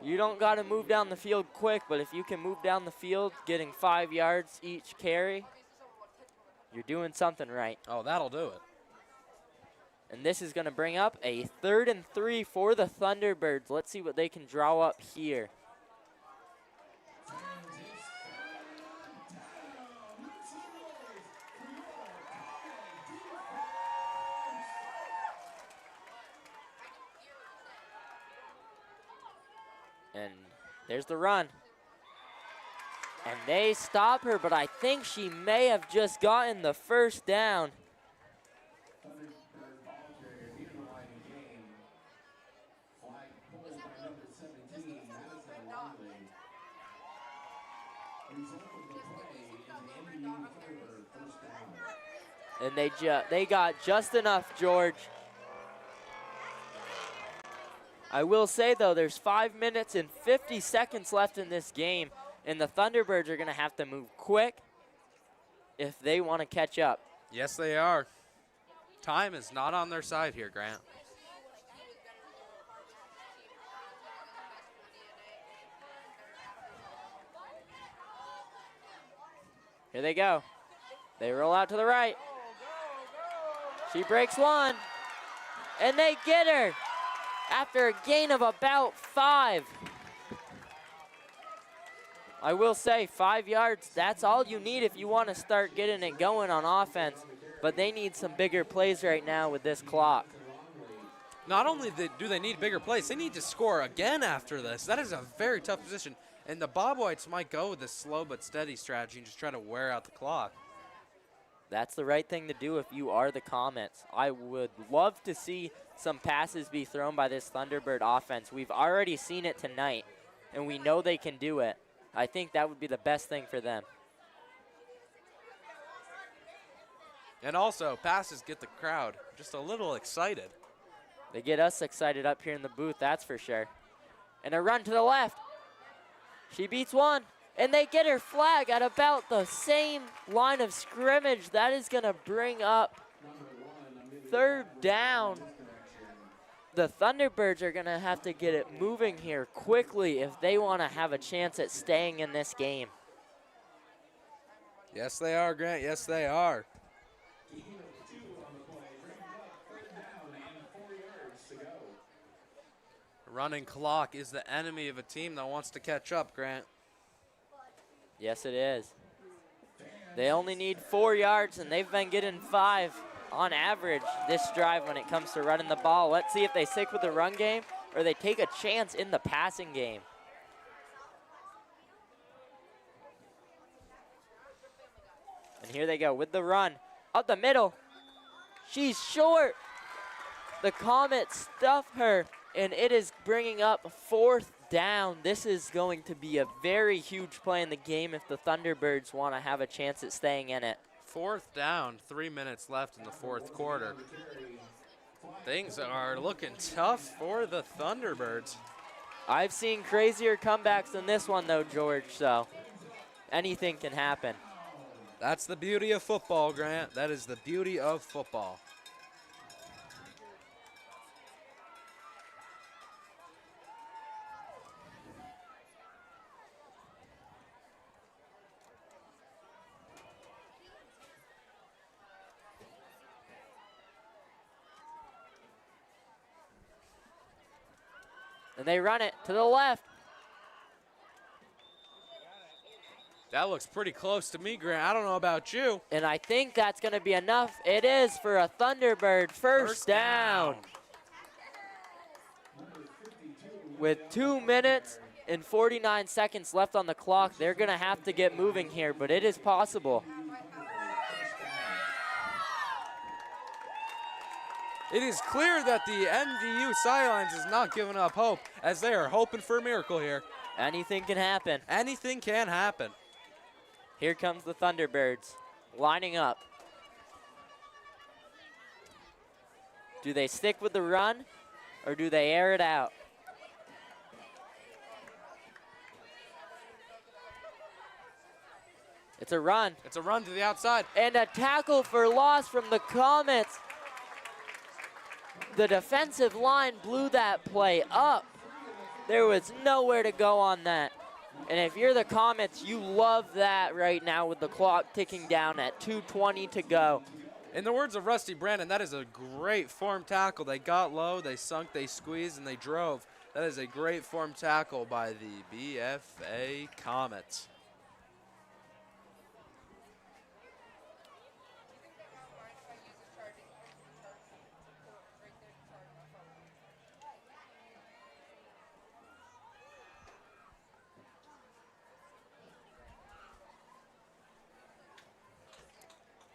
You don't got to move down the field quick, but if you can move down the field getting 5 yards each carry, you're doing something right. Oh, that'll do it. And this is going to bring up a 3rd and 3 for the Thunderbirds. Let's see what they can draw up here. And there's the run. And they stop her, but I think she may have just gotten the first down. And they got just enough, George. I will say, though, there's 5 minutes and 50 seconds left in this game, and the Thunderbirds are going to have to move quick if they want to catch up. Yes, they are. Time is not on their side here, Grant. Here they go. They roll out to the right. She breaks one, and they get her after a gain of about 5. I will say 5 yards, that's all you need if you want to start getting it going on offense, but they need some bigger plays right now with this clock. Not only do they need bigger plays, they need to score again after this. That is a very tough position, and the Bob Whites might go with this slow but steady strategy and just try to wear out the clock. That's the right thing to do if you are the Comets. I would love to see some passes be thrown by this Thunderbird offense. We've already seen it tonight, and we know they can do it. I think that would be the best thing for them. And also, passes get the crowd just a little excited. They get us excited up here in the booth, that's for sure. And a run to the left. She beats one, and they get her flag at about the same line of scrimmage. That is going to bring up 3rd down. The Thunderbirds are going to have to get it moving here quickly if they want to have a chance at staying in this game. Yes, they are, Grant. Yes, they are. Running clock is the enemy of a team that wants to catch up, Grant. Yes, it is. They only need 4 yards, and they've been getting 5 on average this drive when it comes to running the ball. Let's see if they stick with the run game or they take a chance in the passing game. And here they go with the run. Up the middle. She's short. The Comets stuff her, and it is bringing up 4th down. This is going to be a very huge play in the game if the Thunderbirds want to have a chance at staying in it. 4th down, 3 minutes left in the 4th quarter. Things are looking tough for the Thunderbirds. I've seen crazier comebacks than this one, though, George, so anything can happen. That's the beauty of football, Grant. That is the beauty of football. And they run it to the left. That looks pretty close to me, Grant. I don't know about you. And I think that's going to be enough. It is for a Thunderbird first down. With 2 minutes and 49 seconds left on the clock, they're going to have to get moving here, but it is possible. It is clear that the MVU sidelines is not giving up hope, as they are hoping for a miracle here. Anything can happen. Anything can happen. Here comes the Thunderbirds lining up. Do they stick with the run or do they air it out? It's a run. It's a run to the outside. And a tackle for loss from the Comets. The defensive line blew that play up. There was nowhere to go on that. And if you're the Comets, you love that right now with the clock ticking down at 2:20 to go. In the words of Rusty Brandon, that is a great form tackle. They got low, they sunk, they squeezed, and they drove. That is a great form tackle by the BFA Comets.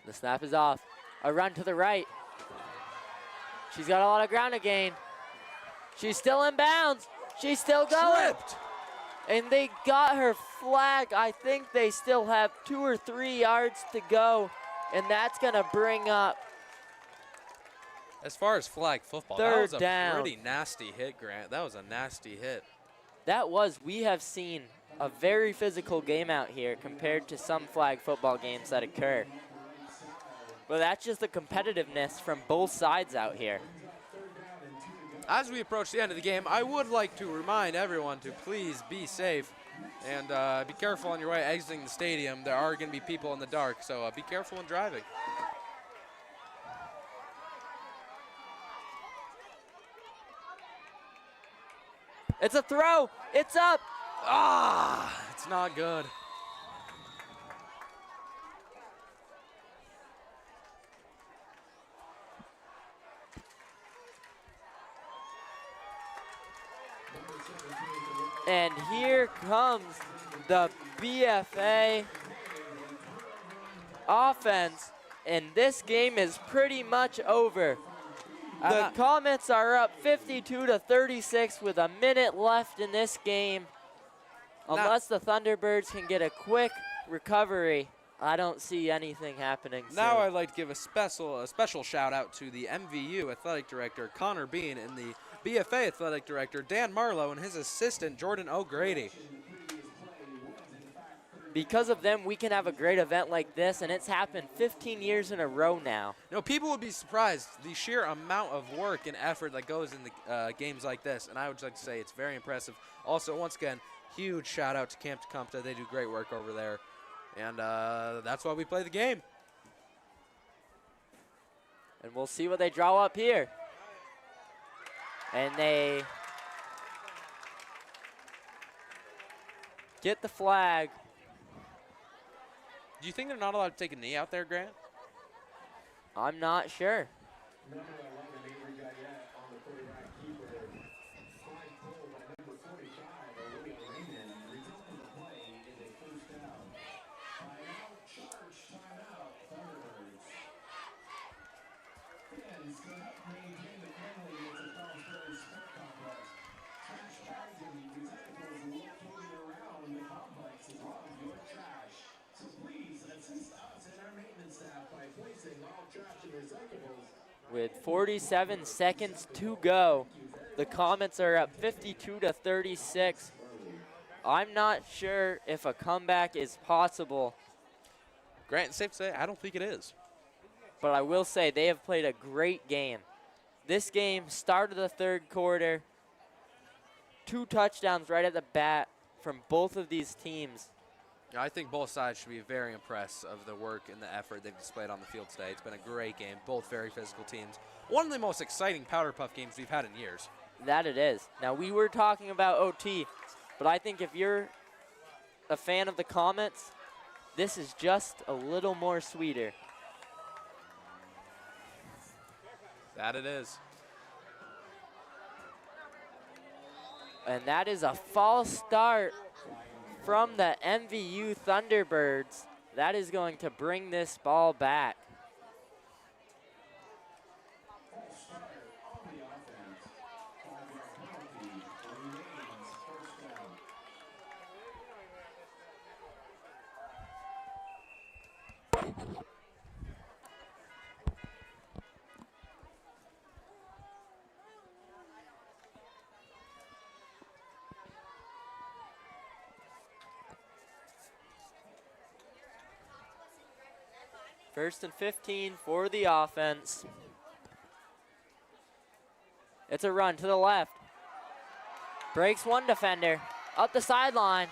The snap is off. A run to the right. She's got a lot of ground to gain. She's still in bounds. She's still going. Tripped. And they got her flag. I think they still have 2 or 3 yards to go. And that's going to bring up As far as flag football, that third was a down. pretty nasty hit, Grant. That was a nasty hit. We have seen a very physical game out here compared to some flag football games that occur. But that's just the competitiveness from both sides out here. As we approach the end of the game, I would like to remind everyone to please be safe and be careful on your way exiting the stadium. There are going to be people in the dark, so be careful when driving. It's a throw. It's up. It's not good. And here comes the BFA offense, and this game is pretty much over. The Comets are up 52-36 with a minute left in this game. Unless the Thunderbirds can get a quick recovery, I don't see anything happening soon. Now I'd like to give a special shout out to the MVU athletic director, Connor Bean, and the BFA athletic director, Dan Marlowe, and his assistant, Jordan O'Grady. Because of them, we can have a great event like this, and it's happened 15 years in a row now. You know, people would be surprised the sheer amount of work and effort that goes in the games like this, and I would like to say it's very impressive. Also, once again, huge shout out to Camp Tecumseh. They do great work over there, and that's why we play the game. And we'll see what they draw up here. And they get the flag. Do you think they're not allowed to take a knee out there, Grant? I'm not sure. With 47 seconds to go, the Comets are up 52-36. I'm not sure if a comeback is possible. Grant, it's safe to say, I don't think it is. But I will say they have played a great game. This game started the third quarter. 2 touchdowns right at the bat from both of these teams. I think both sides should be very impressed of the work and the effort they've displayed on the field today. It's been a great game, both very physical teams. One of the most exciting Powderpuff games we've had in years. That it is. Now, we were talking about OT, but I think if you're a fan of the Comets, this is just a little more sweeter. That it is. And that is a false start from the MVU Thunderbirds. That is going to bring this ball back. First and 15 for the offense. It's a run to the left. Breaks one defender. Up the sideline.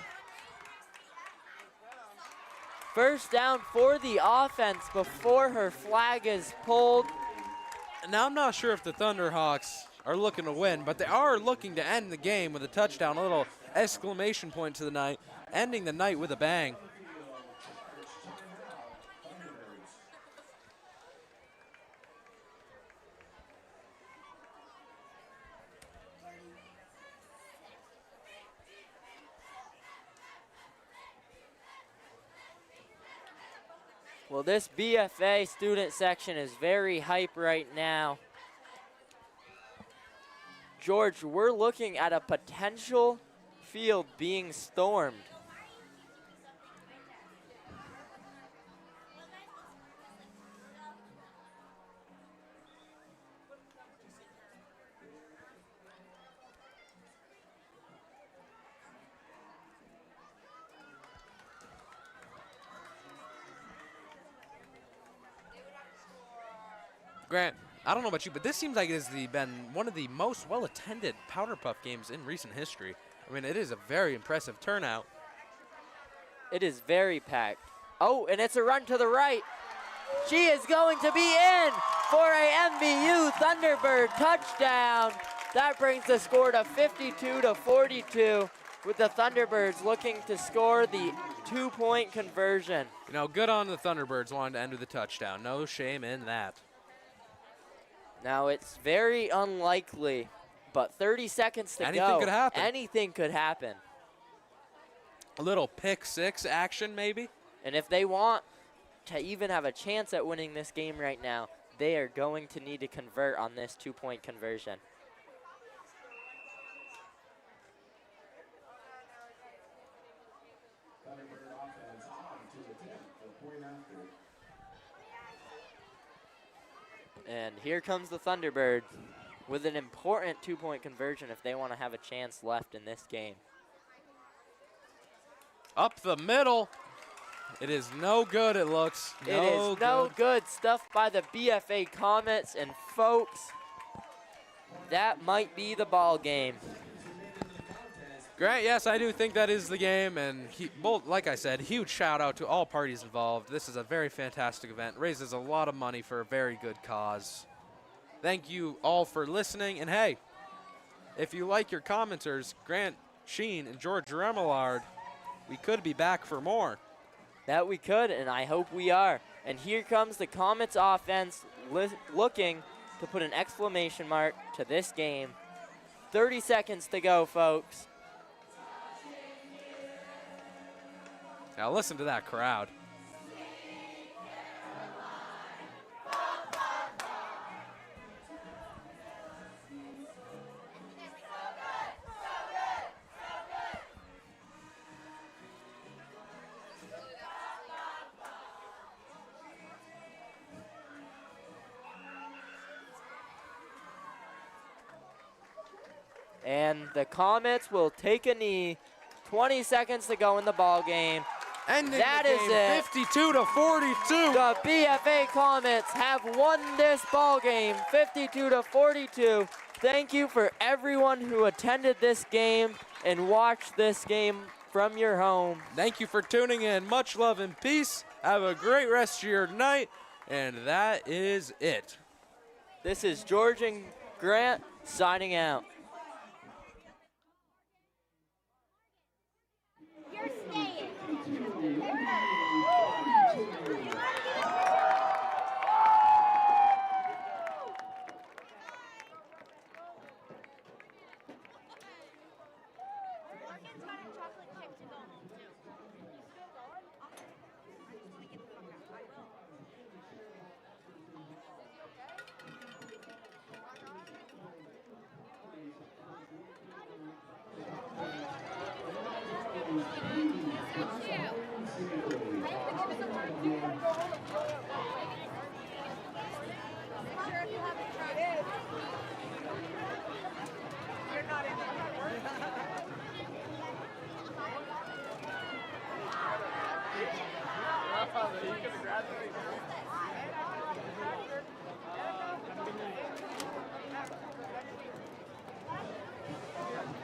First down for the offense before her flag is pulled. Now, I'm not sure if the Thunderhawks are looking to win, but they are looking to end the game with a touchdown, a little exclamation point to the night, ending the night with a bang. Well, this BFA student section is very hype right now. George, we're looking at a potential field being stormed. Grant, I don't know about you, but this seems like it has been one of the most well-attended Powderpuff games in recent history. I mean, it is a very impressive turnout. It is very packed. Oh, and it's a run to the right. She is going to be in for a MVU Thunderbird touchdown. That brings the score to 52-42, with the Thunderbirds looking to score the 2-point conversion. You know, good on the Thunderbirds wanting to end with a touchdown. No shame in that. Now, it's very unlikely, but 30 seconds to go. Anything could happen. Anything could happen. A little pick six action, maybe. And if they want to even have a chance at winning this game right now, they are going to need to convert on this 2-point conversion. And here comes the Thunderbirds with an important 2-point conversion if they want to have a chance left in this game. Up the middle. It is no good, it looks. It is no good. Stuff by the BFA Comets, and folks, that might be the ball game. Grant, yes, I do think that is the game, and like I said, huge shout out to all parties involved. This is a very fantastic event, raises a lot of money for a very good cause. Thank you all for listening, and hey, if you like your commenters, Grant Sheen and George Remillard, we could be back for more. That we could, and I hope we are. And here comes the Comets offense looking to put an exclamation mark to this game. 30 seconds to go, folks. Now listen to that crowd. And the Comets will take a knee. 20 seconds to go in the ball game. Ending that the is game, it. 52-42. The BFA Comets have won this ball game, 52-42. Thank you for everyone who attended this game and watched this game from your home. Thank you for tuning in. Much love and peace. Have a great rest of your night. And that is it. This is George and Grant signing out. You're staying.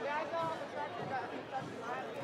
Yeah, I know.